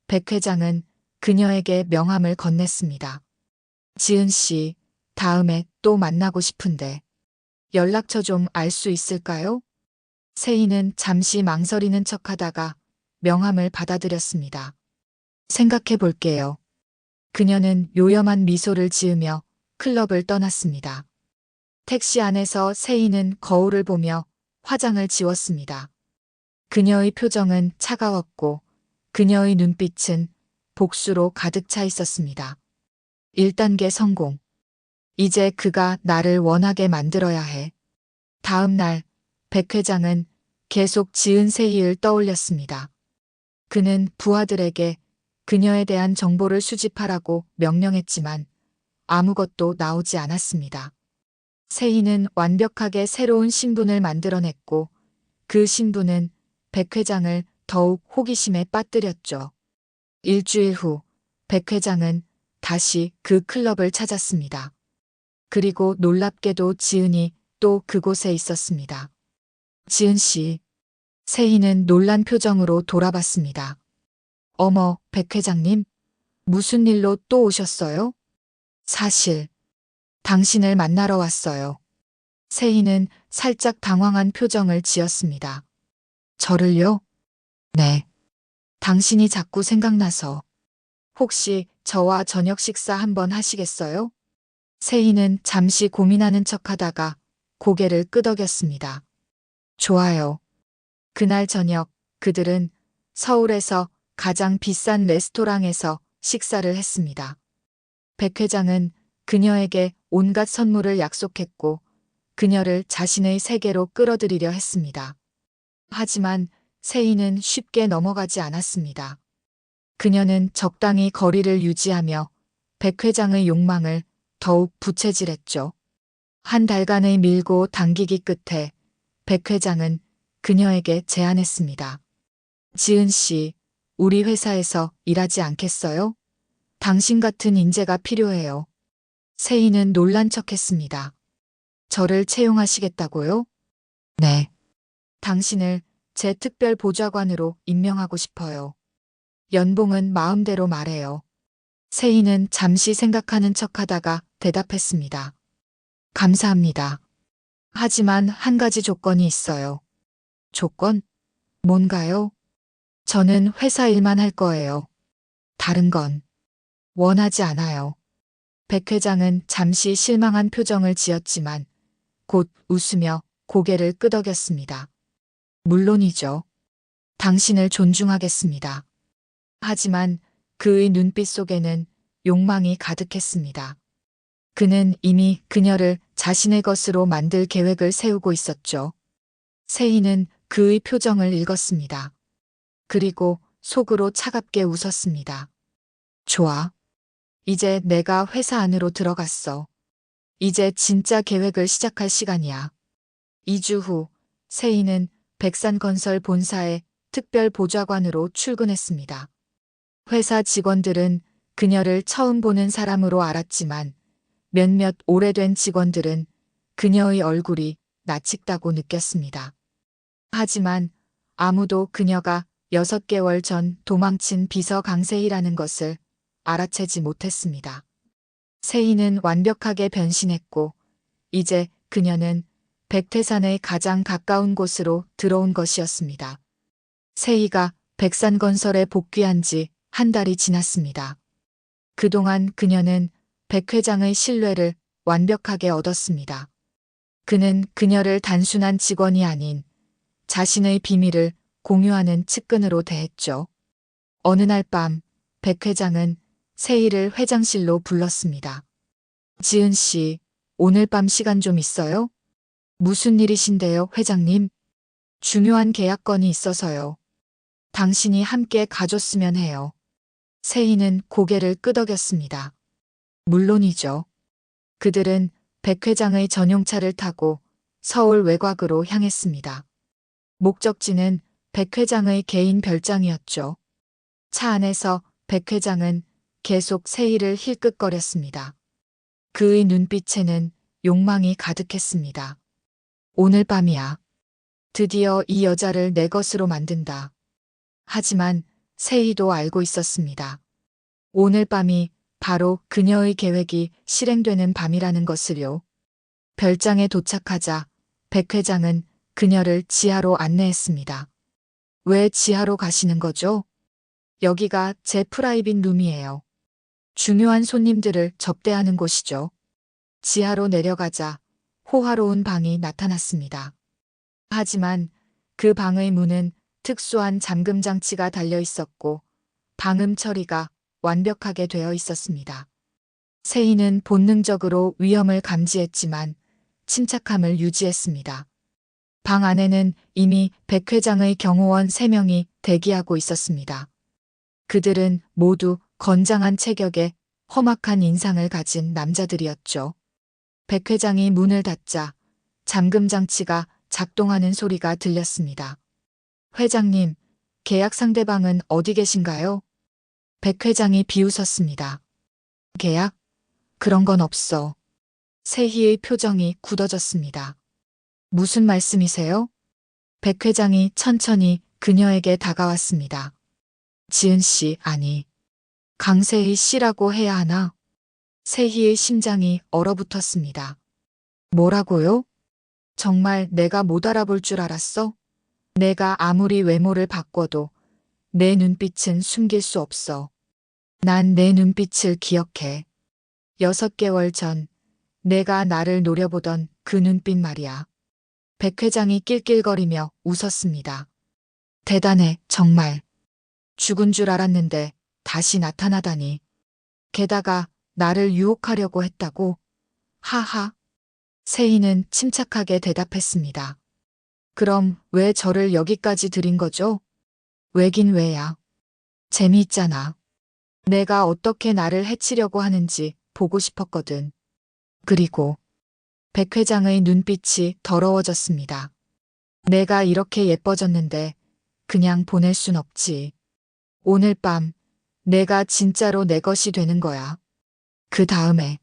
백 회장은 그녀에게 명함을 건넸습니다. 지은 씨, 다음에 또 만나고 싶은데 연락처 좀 알 수 있을까요? 세희는 잠시 망설이는 척하다가 명함을 받아들였습니다. 생각해 볼게요. 그녀는 요염한 미소를 지으며 클럽을 떠났습니다. 택시 안에서 세희는 거울을 보며 화장을 지웠습니다. 그녀의 표정은 차가웠고 그녀의 눈빛은 복수로 가득 차 있었습니다. 1단계 성공. 이제 그가 나를 원하게 만들어야 해. 다음 날 백 회장은 계속 지은 세희를 떠올렸습니다. 그는 부하들에게 그녀에 대한 정보를 수집하라고 명령했지만 아무것도 나오지 않았습니다. 세희는 완벽하게 새로운 신분을 만들어냈고 그 신분은 백 회장을 더욱 호기심에 빠뜨렸죠. 일주일 후 백 회장은 다시 그 클럽을 찾았습니다. 그리고 놀랍게도 지은이 또 그곳에 있었습니다. 지은 씨. 세희는 놀란 표정으로 돌아봤습니다. 어머, 백 회장님. 무슨 일로 또 오셨어요? 사실, 당신을 만나러 왔어요. 세희는 살짝 당황한 표정을 지었습니다. 저를요? 네. 당신이 자꾸 생각나서. 혹시 저와 저녁 식사 한번 하시겠어요? 세희는 잠시 고민하는 척하다가 고개를 끄덕였습니다. 좋아요. 그날 저녁 그들은 서울에서 가장 비싼 레스토랑에서 식사를 했습니다. 백 회장은 그녀에게 온갖 선물을 약속했고 그녀를 자신의 세계로 끌어들이려 했습니다. 하지만 세희는 쉽게 넘어가지 않았습니다. 그녀는 적당히 거리를 유지하며 백 회장의 욕망을 더욱 부채질했죠. 한 달간의 밀고 당기기 끝에 백 회장은 그녀에게 제안했습니다. 지은 씨, 우리 회사에서 일하지 않겠어요? 당신 같은 인재가 필요해요. 세희는 놀란 척했습니다. 저를 채용하시겠다고요? 네. 당신을 제 특별 보좌관으로 임명하고 싶어요. 연봉은 마음대로 말해요. 세희는 잠시 생각하는 척하다가 대답했습니다. 감사합니다. 하지만 한 가지 조건이 있어요. 조건? 뭔가요? 저는 회사 일만 할 거예요. 다른 건 원하지 않아요. 백 회장은 잠시 실망한 표정을 지었지만 곧 웃으며 고개를 끄덕였습니다. 물론이죠. 당신을 존중하겠습니다. 하지만 그의 눈빛 속에는 욕망이 가득했습니다. 그는 이미 그녀를 자신의 것으로 만들 계획을 세우고 있었죠. 세희는 그의 표정을 읽었습니다. 그리고 속으로 차갑게 웃었습니다. 좋아. 이제 내가 회사 안으로 들어갔어. 이제 진짜 계획을 시작할 시간이야. 2주 후 세희는 백산건설 본사의 특별 보좌관으로 출근했습니다. 회사 직원들은 그녀를 처음 보는 사람으로 알았지만 몇몇 오래된 직원들은 그녀의 얼굴이 낯익다고 느꼈습니다. 하지만 아무도 그녀가 6개월 전 도망친 비서 강세희라는 것을 알아채지 못했습니다. 세희는 완벽하게 변신했고 이제 그녀는 백태산의 가장 가까운 곳으로 들어온 것이었습니다. 세희가 백산건설에 복귀한 지 한 달이 지났습니다. 그동안 그녀는 백 회장의 신뢰를 완벽하게 얻었습니다. 그는 그녀를 단순한 직원이 아닌 자신의 비밀을 공유하는 측근으로 대했죠. 어느 날 밤, 백 회장은 세희를 회장실로 불렀습니다. 지은 씨, 오늘 밤 시간 좀 있어요? 무슨 일이신데요, 회장님? 중요한 계약건이 있어서요. 당신이 함께 가줬으면 해요. 세희는 고개를 끄덕였습니다. 물론이죠. 그들은 백 회장의 전용차를 타고 서울 외곽으로 향했습니다. 목적지는 백 회장의 개인 별장이었죠. 차 안에서 백 회장은 계속 세희를 힐끗거렸습니다. 그의 눈빛에는 욕망이 가득했습니다. 오늘 밤이야. 드디어 이 여자를 내 것으로 만든다. 하지만 세희도 알고 있었습니다. 오늘 밤이 바로 그녀의 계획이 실행되는 밤이라는 것을요. 별장에 도착하자 백 회장은 그녀를 지하로 안내했습니다. 왜 지하로 가시는 거죠? 여기가 제 프라이빗 룸이에요. 중요한 손님들을 접대하는 곳이죠. 지하로 내려가자 호화로운 방이 나타났습니다. 하지만 그 방의 문은 특수한 잠금 장치가 달려 있었고 방음 처리가 완벽하게 되어 있었습니다. 세희는 본능적으로 위험을 감지했지만 침착함을 유지했습니다. 방 안에는 이미 백 회장의 경호원 3명이 대기하고 있었습니다. 그들은 모두 건장한 체격에 험악한 인상을 가진 남자들이었죠. 백 회장이 문을 닫자 잠금 장치가 작동하는 소리가 들렸습니다. 회장님, 계약 상대방은 어디 계신가요? 백 회장이 비웃었습니다. 계약? 그런 건 없어. 세희의 표정이 굳어졌습니다. 무슨 말씀이세요? 백 회장이 천천히 그녀에게 다가왔습니다. 지은 씨, 아니. 강세희 씨라고 해야 하나? 세희의 심장이 얼어붙었습니다. 뭐라고요? 정말 내가 못 알아볼 줄 알았어? 내가 아무리 외모를 바꿔도 내 눈빛은 숨길 수 없어. 난 내 눈빛을 기억해. 6개월 전 내가 나를 노려보던 그 눈빛 말이야. 백 회장이 낄낄거리며 웃었습니다. 대단해, 정말. 죽은 줄 알았는데 다시 나타나다니. 게다가 나를 유혹하려고 했다고? 하하. 세희는 침착하게 대답했습니다. 그럼 왜 저를 여기까지 들인 거죠? 왜긴 왜야. 재미있잖아. 내가 어떻게 나를 해치려고 하는지 보고 싶었거든. 그리고 백 회장의 눈빛이 더러워졌습니다. 내가 이렇게 예뻐졌는데 그냥 보낼 순 없지. 오늘 밤 내가 진짜로 내 것이 되는 거야. 그 다음에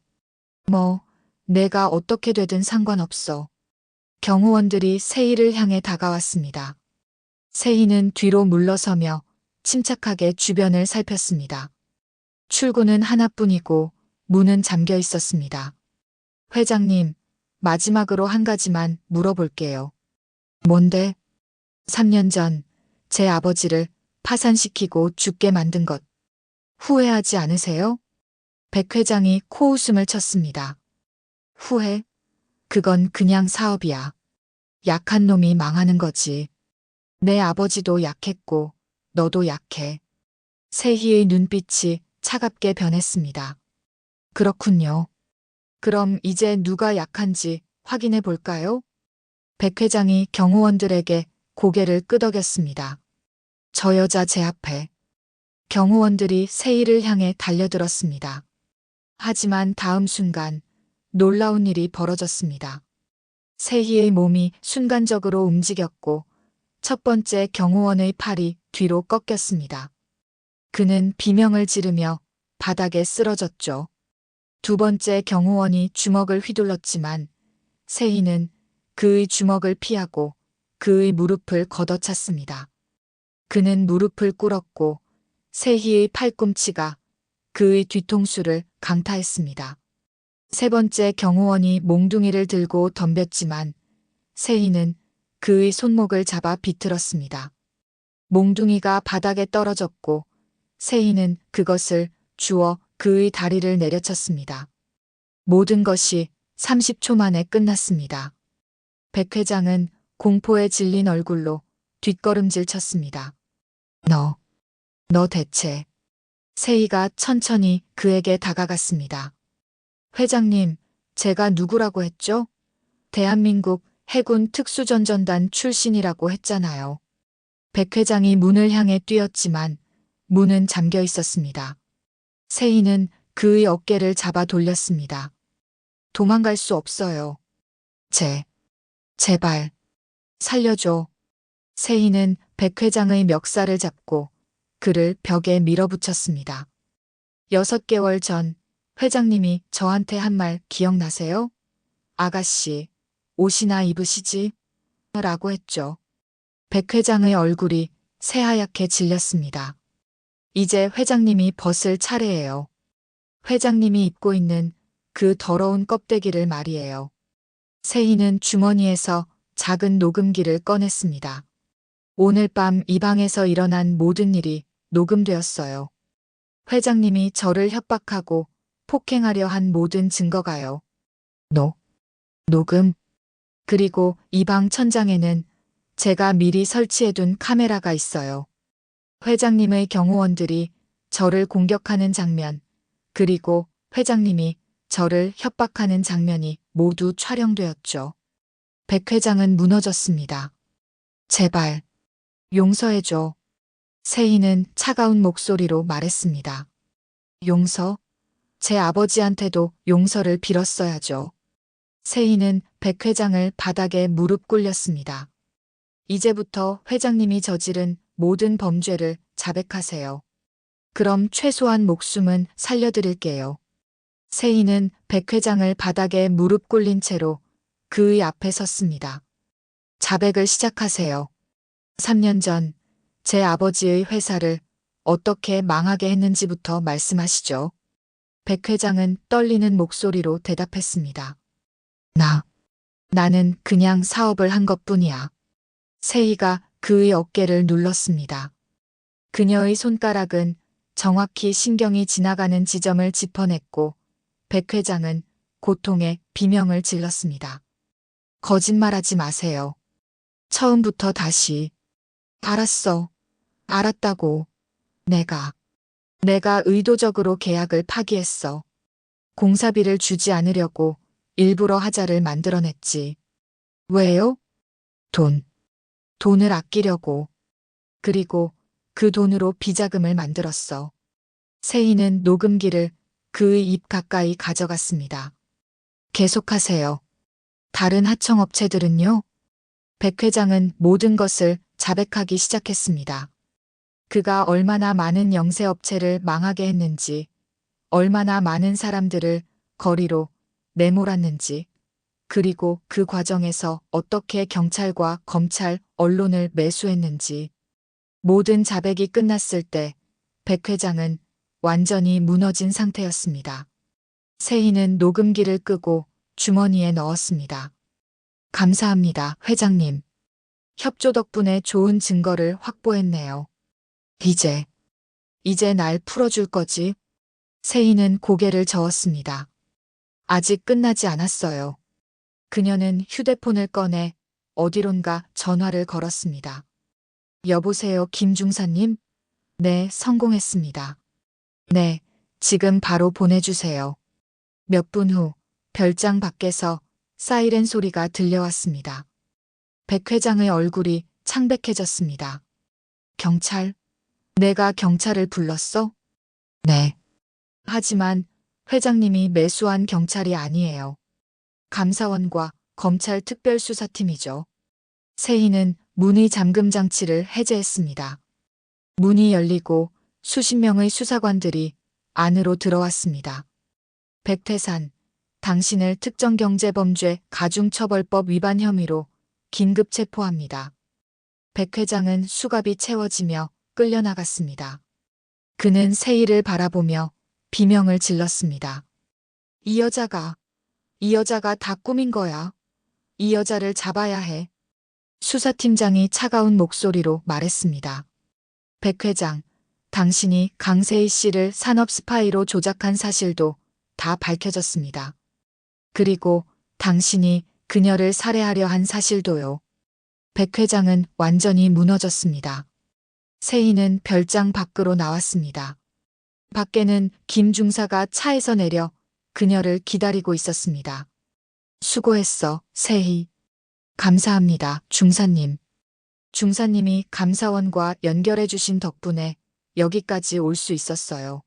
내가 어떻게 되든 상관없어. 경호원들이 세희를 향해 다가왔습니다. 세희는 뒤로 물러서며 침착하게 주변을 살폈습니다. 출구는 하나뿐이고 문은 잠겨 있었습니다. 회장님, 마지막으로 한 가지만 물어볼게요. 뭔데? 3년 전 제 아버지를 파산시키고 죽게 만든 것 후회하지 않으세요? 백 회장이 코웃음을 쳤습니다. 후회? 그건 그냥 사업이야. 약한 놈이 망하는 거지. 내 아버지도 약했고 너도 약해. 세희의 눈빛이 차갑게 변했습니다. 그렇군요. 그럼 이제 누가 약한지 확인해 볼까요? 백 회장이 경호원들에게 고개를 끄덕였습니다. 저 여자 제 앞에. 경호원들이 세희를 향해 달려들었습니다. 하지만 다음 순간 놀라운 일이 벌어졌습니다. 세희의 몸이 순간적으로 움직였고 첫 번째 경호원의 팔이 뒤로 꺾였습니다. 그는 비명을 지르며 바닥에 쓰러졌죠. 두 번째 경호원이 주먹을 휘둘렀지만 세희는 그의 주먹을 피하고 그의 무릎을 걷어찼습니다. 그는 무릎을 꿇었고 세희의 팔꿈치가 그의 뒤통수를 강타했습니다. 세 번째 경호원이 몽둥이를 들고 덤볐지만 세희는 그의 손목을 잡아 비틀었습니다. 몽둥이가 바닥에 떨어졌고 세희는 그것을 주워 그의 다리를 내려쳤습니다. 모든 것이 30초 만에 끝났습니다. 백 회장은 공포에 질린 얼굴로 뒷걸음질 쳤습니다. 너 대체. 세희가 천천히 그에게 다가갔습니다. 회장님, 제가 누구라고 했죠? 대한민국 해군 특수전전단 출신이라고 했잖아요. 백 회장이 문을 향해 뛰었지만 문은 잠겨 있었습니다. 세희는 그의 어깨를 잡아 돌렸습니다. 도망갈 수 없어요. 제발, 살려줘. 세희는 백 회장의 멱살을 잡고 그를 벽에 밀어붙였습니다. 6개월 전 회장님이 저한테 한 말 기억나세요? 아가씨, 옷이나 입으시지? 라고 했죠. 백 회장의 얼굴이 새하얗게 질렸습니다. 이제 회장님이 벗을 차례예요. 회장님이 입고 있는 그 더러운 껍데기를 말이에요. 세희는 주머니에서 작은 녹음기를 꺼냈습니다. 오늘 밤 이 방에서 일어난 모든 일이 녹음되었어요. 회장님이 저를 협박하고 폭행하려 한 모든 증거가요. 녹음. 그리고 이 방 천장에는 제가 미리 설치해둔 카메라가 있어요. 회장님의 경호원들이 저를 공격하는 장면, 그리고 회장님이 저를 협박하는 장면이 모두 촬영되었죠. 백 회장은 무너졌습니다. 제발, 용서해줘. 세희는 차가운 목소리로 말했습니다. 용서? 제 아버지한테도 용서를 빌었어야죠. 세희는 백 회장을 바닥에 무릎 꿇렸습니다. 이제부터 회장님이 저지른 모든 범죄를 자백하세요. 그럼 최소한 목숨은 살려드릴게요. 세희는 백 회장을 바닥에 무릎 꿇린 채로 그의 앞에 섰습니다. 자백을 시작하세요. 3년 전 제 아버지의 회사를 어떻게 망하게 했는지부터 말씀하시죠. 백 회장은 떨리는 목소리로 대답했습니다. 나는 그냥 사업을 한 것뿐이야. 세희가 그의 어깨를 눌렀습니다. 그녀의 손가락은 정확히 신경이 지나가는 지점을 짚어냈고 백 회장은 고통에 비명을 질렀습니다. 거짓말하지 마세요. 처음부터 다시. 알았다고. 내가 의도적으로 계약을 파기했어. 공사비를 주지 않으려고 일부러 하자를 만들어냈지. 왜요? 돈을 아끼려고. 그리고 그 돈으로 비자금을 만들었어. 세희는 녹음기를 그의 입 가까이 가져갔습니다. 계속하세요. 다른 하청업체들은요? 백 회장은 모든 것을 자백하기 시작했습니다. 그가 얼마나 많은 영세업체를 망하게 했는지, 얼마나 많은 사람들을 거리로 내몰았는지, 그리고 그 과정에서 어떻게 경찰과 검찰, 언론을 매수했는지. 모든 자백이 끝났을 때 백 회장은 완전히 무너진 상태였습니다. 세희는 녹음기를 끄고 주머니에 넣었습니다. 감사합니다, 회장님. 협조 덕분에 좋은 증거를 확보했네요. 이제 날 풀어줄 거지? 세희는 고개를 저었습니다. 아직 끝나지 않았어요. 그녀는 휴대폰을 꺼내 어디론가 전화를 걸었습니다. 여보세요, 김중사님? 네, 성공했습니다. 네, 지금 바로 보내주세요. 몇 분 후 별장 밖에서 사이렌 소리가 들려왔습니다. 백 회장의 얼굴이 창백해졌습니다. 경찰? 내가 경찰을 불렀어? 네. 하지만 회장님이 매수한 경찰이 아니에요. 감사원과 검찰 특별수사팀이죠. 세희는 문의 잠금 장치를 해제했습니다. 문이 열리고 수십 명의 수사관들이 안으로 들어왔습니다. 백태산, 당신을 특정경제범죄 가중처벌법 위반 혐의로 긴급 체포합니다. 백 회장은 수갑이 채워지며 끌려나갔습니다. 그는 세희를 바라보며 비명을 질렀습니다. 이 여자가 다 꾸민 거야. 이 여자를 잡아야 해. 수사팀장이 차가운 목소리로 말했습니다. 백 회장, 당신이 강세희 씨를 산업 스파이로 조작한 사실도 다 밝혀졌습니다. 그리고 당신이 그녀를 살해하려 한 사실도요. 백 회장은 완전히 무너졌습니다. 세희는 별장 밖으로 나왔습니다. 밖에는 김 중사가 차에서 내려 그녀를 기다리고 있었습니다. 수고했어, 세희. 감사합니다, 중사님. 중사님이 감사원과 연결해 주신 덕분에 여기까지 올 수 있었어요.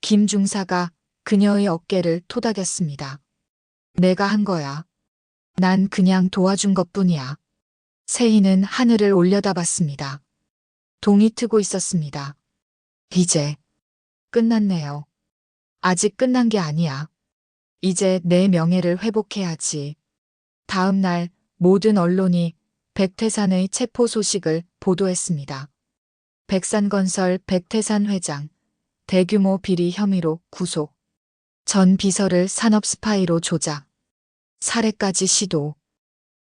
김 중사가 그녀의 어깨를 토닥였습니다. 내가 한 거야. 난 그냥 도와준 것뿐이야. 세희는 하늘을 올려다봤습니다. 동이 트고 있었습니다. 이제 끝났네요. 아직 끝난 게 아니야. 이제 내 명예를 회복해야지. 다음 날 모든 언론이 백태산의 체포 소식을 보도했습니다. 백산건설 백태산 회장, 대규모 비리 혐의로 구속. 전 비서를 산업 스파이로 조작. 살해까지 시도.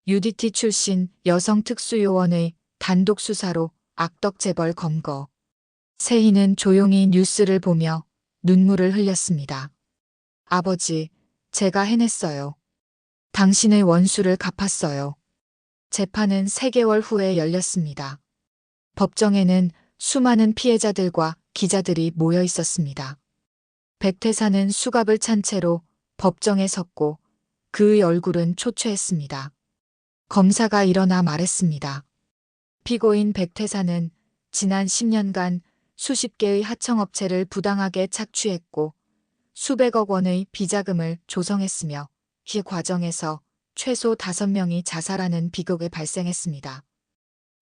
UDT 출신 여성 특수요원의 단독 수사로 악덕 재벌 검거. 세희는 조용히 뉴스를 보며 눈물을 흘렸습니다. 아버지, 제가 해냈어요. 당신의 원수를 갚았어요. 재판은 3개월 후에 열렸습니다. 법정에는 수많은 피해자들과 기자들이 모여 있었습니다. 백태산은 수갑을 찬 채로 법정에 섰고 그의 얼굴은 초췌했습니다. 검사가 일어나 말했습니다. 피고인 백태산은 지난 10년간 수십 개의 하청업체를 부당하게 착취했고 수백억 원의 비자금을 조성했으며 이 과정에서 최소 5명이 자살하는 비극이 발생했습니다.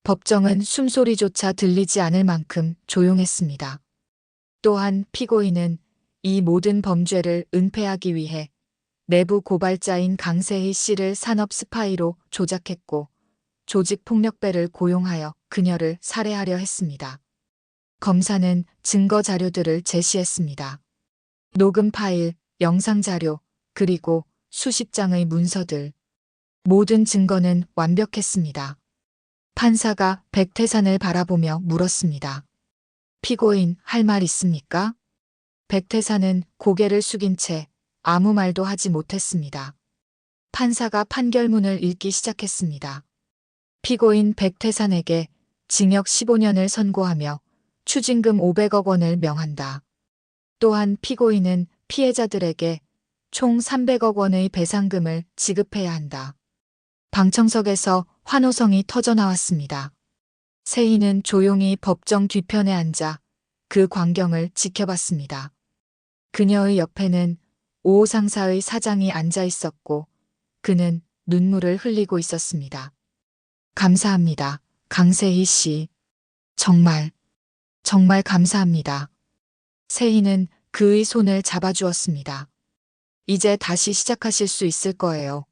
법정은 숨소리조차 들리지 않을 만큼 조용했습니다. 또한 피고인은 이 모든 범죄를 은폐하기 위해 내부 고발자인 강세희 씨를 산업 스파이로 조작했고 조직폭력배를 고용하여 그녀를 살해하려 했습니다. 검사는 증거 자료들을 제시했습니다. 녹음 파일, 영상 자료, 그리고 수십 장의 문서들. 모든 증거는 완벽했습니다. 판사가 백태산을 바라보며 물었습니다. 피고인, 할 말 있습니까? 백태산은 고개를 숙인 채 아무 말도 하지 못했습니다. 판사가 판결문을 읽기 시작했습니다. 피고인 백태산에게 징역 15년을 선고하며 추징금 500억 원을 명한다. 또한 피고인은 피해자들에게 총 300억 원의 배상금을 지급해야 한다. 방청석에서 환호성이 터져나왔습니다. 세희는 조용히 법정 뒤편에 앉아 그 광경을 지켜봤습니다. 그녀의 옆에는 오 상사의 사장이 앉아 있었고 그는 눈물을 흘리고 있었습니다. 감사합니다, 강세희 씨. 정말 감사합니다. 세희는 그의 손을 잡아주었습니다. 이제 다시 시작하실 수 있을 거예요.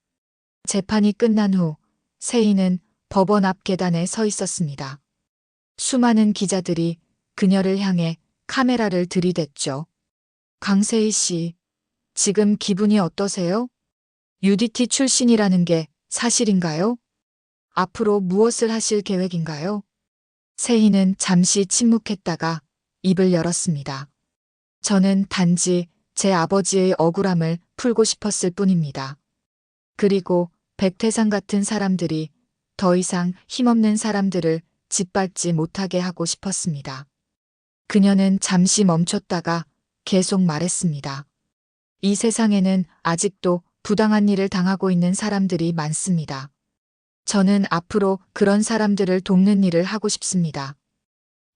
재판이 끝난 후 세희는 법원 앞 계단에 서 있었습니다. 수많은 기자들이 그녀를 향해 카메라를 들이댔죠. 강세희 씨, 지금 기분이 어떠세요? UDT 출신이라는 게 사실인가요? 앞으로 무엇을 하실 계획인가요? 세희는 잠시 침묵했다가 입을 열었습니다. 저는 단지 제 아버지의 억울함을 풀고 싶었을 뿐입니다. 그리고 백태산 같은 사람들이 더 이상 힘없는 사람들을 짓밟지 못하게 하고 싶었습니다. 그녀는 잠시 멈췄다가 계속 말했습니다. 이 세상에는 아직도 부당한 일을 당하고 있는 사람들이 많습니다. 저는 앞으로 그런 사람들을 돕는 일을 하고 싶습니다.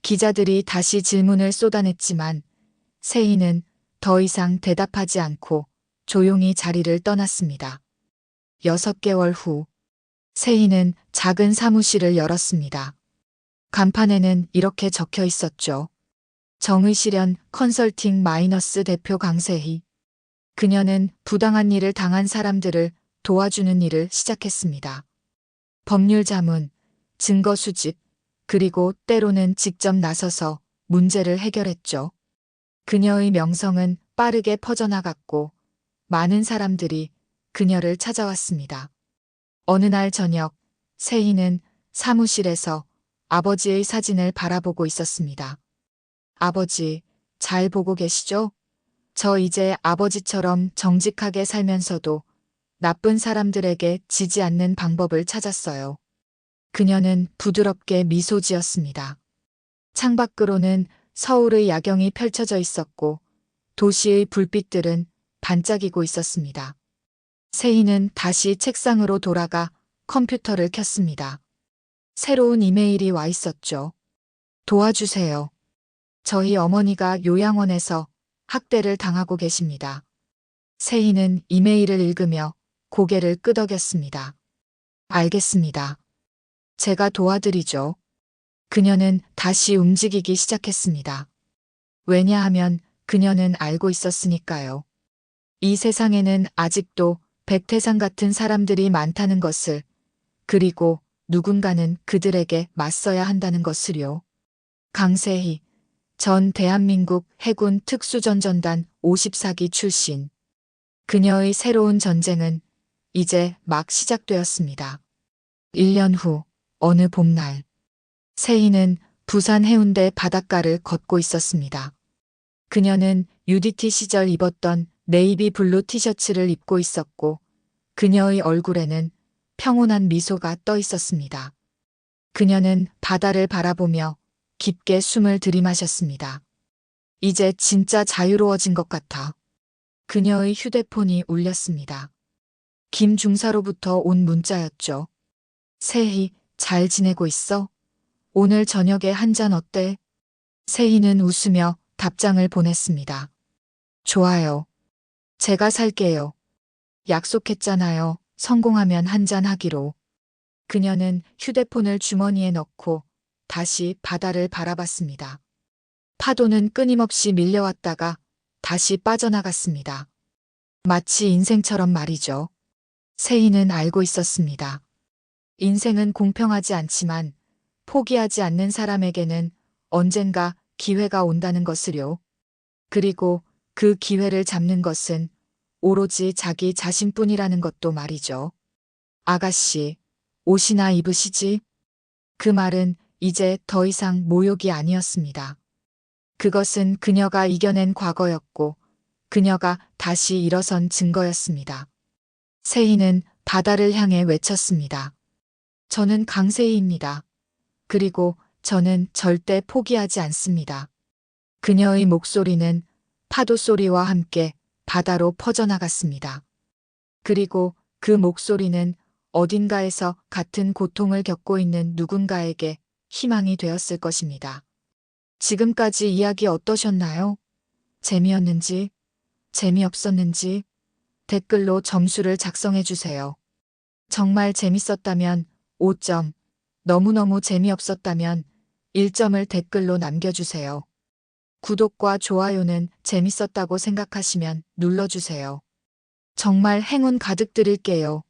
기자들이 다시 질문을 쏟아냈지만 세희는 더 이상 대답하지 않고 조용히 자리를 떠났습니다. 6개월 후 세희는 작은 사무실을 열었습니다. 간판에는 이렇게 적혀 있었죠. 정의실현 컨설팅 마이너스 대표 강세희. 그녀는 부당한 일을 당한 사람들을 도와주는 일을 시작했습니다. 법률 자문, 증거 수집, 그리고 때로는 직접 나서서 문제를 해결했죠. 그녀의 명성은 빠르게 퍼져나갔고 많은 사람들이 그녀를 찾아왔습니다. 어느 날 저녁, 세희는 사무실에서 아버지의 사진을 바라보고 있었습니다. 아버지, 잘 보고 계시죠? 저 이제 아버지처럼 정직하게 살면서도 나쁜 사람들에게 지지 않는 방법을 찾았어요. 그녀는 부드럽게 미소 지었습니다. 창밖으로는 서울의 야경이 펼쳐져 있었고 도시의 불빛들은 반짝이고 있었습니다. 세희는 다시 책상으로 돌아가 컴퓨터를 켰습니다. 새로운 이메일이 와 있었죠. 도와주세요. 저희 어머니가 요양원에서 학대를 당하고 계십니다. 세희는 이메일을 읽으며 고개를 끄덕였습니다. 알겠습니다. 제가 도와드리죠. 그녀는 다시 움직이기 시작했습니다. 왜냐하면 그녀는 알고 있었으니까요. 이 세상에는 아직도 백태상 같은 사람들이 많다는 것을, 그리고 누군가는 그들에게 맞서야 한다는 것을요. 강세희, 전 대한민국 해군 특수전전단 54기 출신. 그녀의 새로운 전쟁은 이제 막 시작되었습니다. 1년 후 어느 봄날, 세희는 부산 해운대 바닷가를 걷고 있었습니다. 그녀는 UDT 시절 입었던 네이비 블루 티셔츠를 입고 있었고 그녀의 얼굴에는 평온한 미소가 떠 있었습니다. 그녀는 바다를 바라보며 깊게 숨을 들이마셨습니다. 이제 진짜 자유로워진 것 같아. 그녀의 휴대폰이 울렸습니다. 김 중사로부터 온 문자였죠. 세희, 잘 지내고 있어? 오늘 저녁에 한 잔 어때? 세희는 웃으며 답장을 보냈습니다. 좋아요. 제가 살게요. 약속했잖아요. 성공하면 한 잔 하기로. 그녀는 휴대폰을 주머니에 넣고 다시 바다를 바라봤습니다. 파도는 끊임없이 밀려왔다가 다시 빠져나갔습니다. 마치 인생처럼 말이죠. 세희는 알고 있었습니다. 인생은 공평하지 않지만 포기하지 않는 사람에게는 언젠가 기회가 온다는 것을요. 그리고 그 기회를 잡는 것은 오로지 자기 자신뿐이라는 것도 말이죠. 아가씨, 옷이나 입으시지? 그 말은 이제 더 이상 모욕이 아니었습니다. 그것은 그녀가 이겨낸 과거였고 그녀가 다시 일어선 증거였습니다. 세희는 바다를 향해 외쳤습니다. 저는 강세희입니다. 그리고 저는 절대 포기하지 않습니다. 그녀의 목소리는 파도 소리와 함께 바다로 퍼져나갔습니다. 그리고 그 목소리는 어딘가에서 같은 고통을 겪고 있는 누군가에게 희망이 되었을 것입니다. 지금까지 이야기 어떠셨나요? 재미였는지, 재미없었는지 댓글로 점수를 작성해 주세요. 정말 재밌었다면 5점, 너무너무 재미없었다면 1점을 댓글로 남겨주세요. 구독과 좋아요는 재밌었다고 생각하시면 눌러주세요. 정말 행운 가득 드릴게요.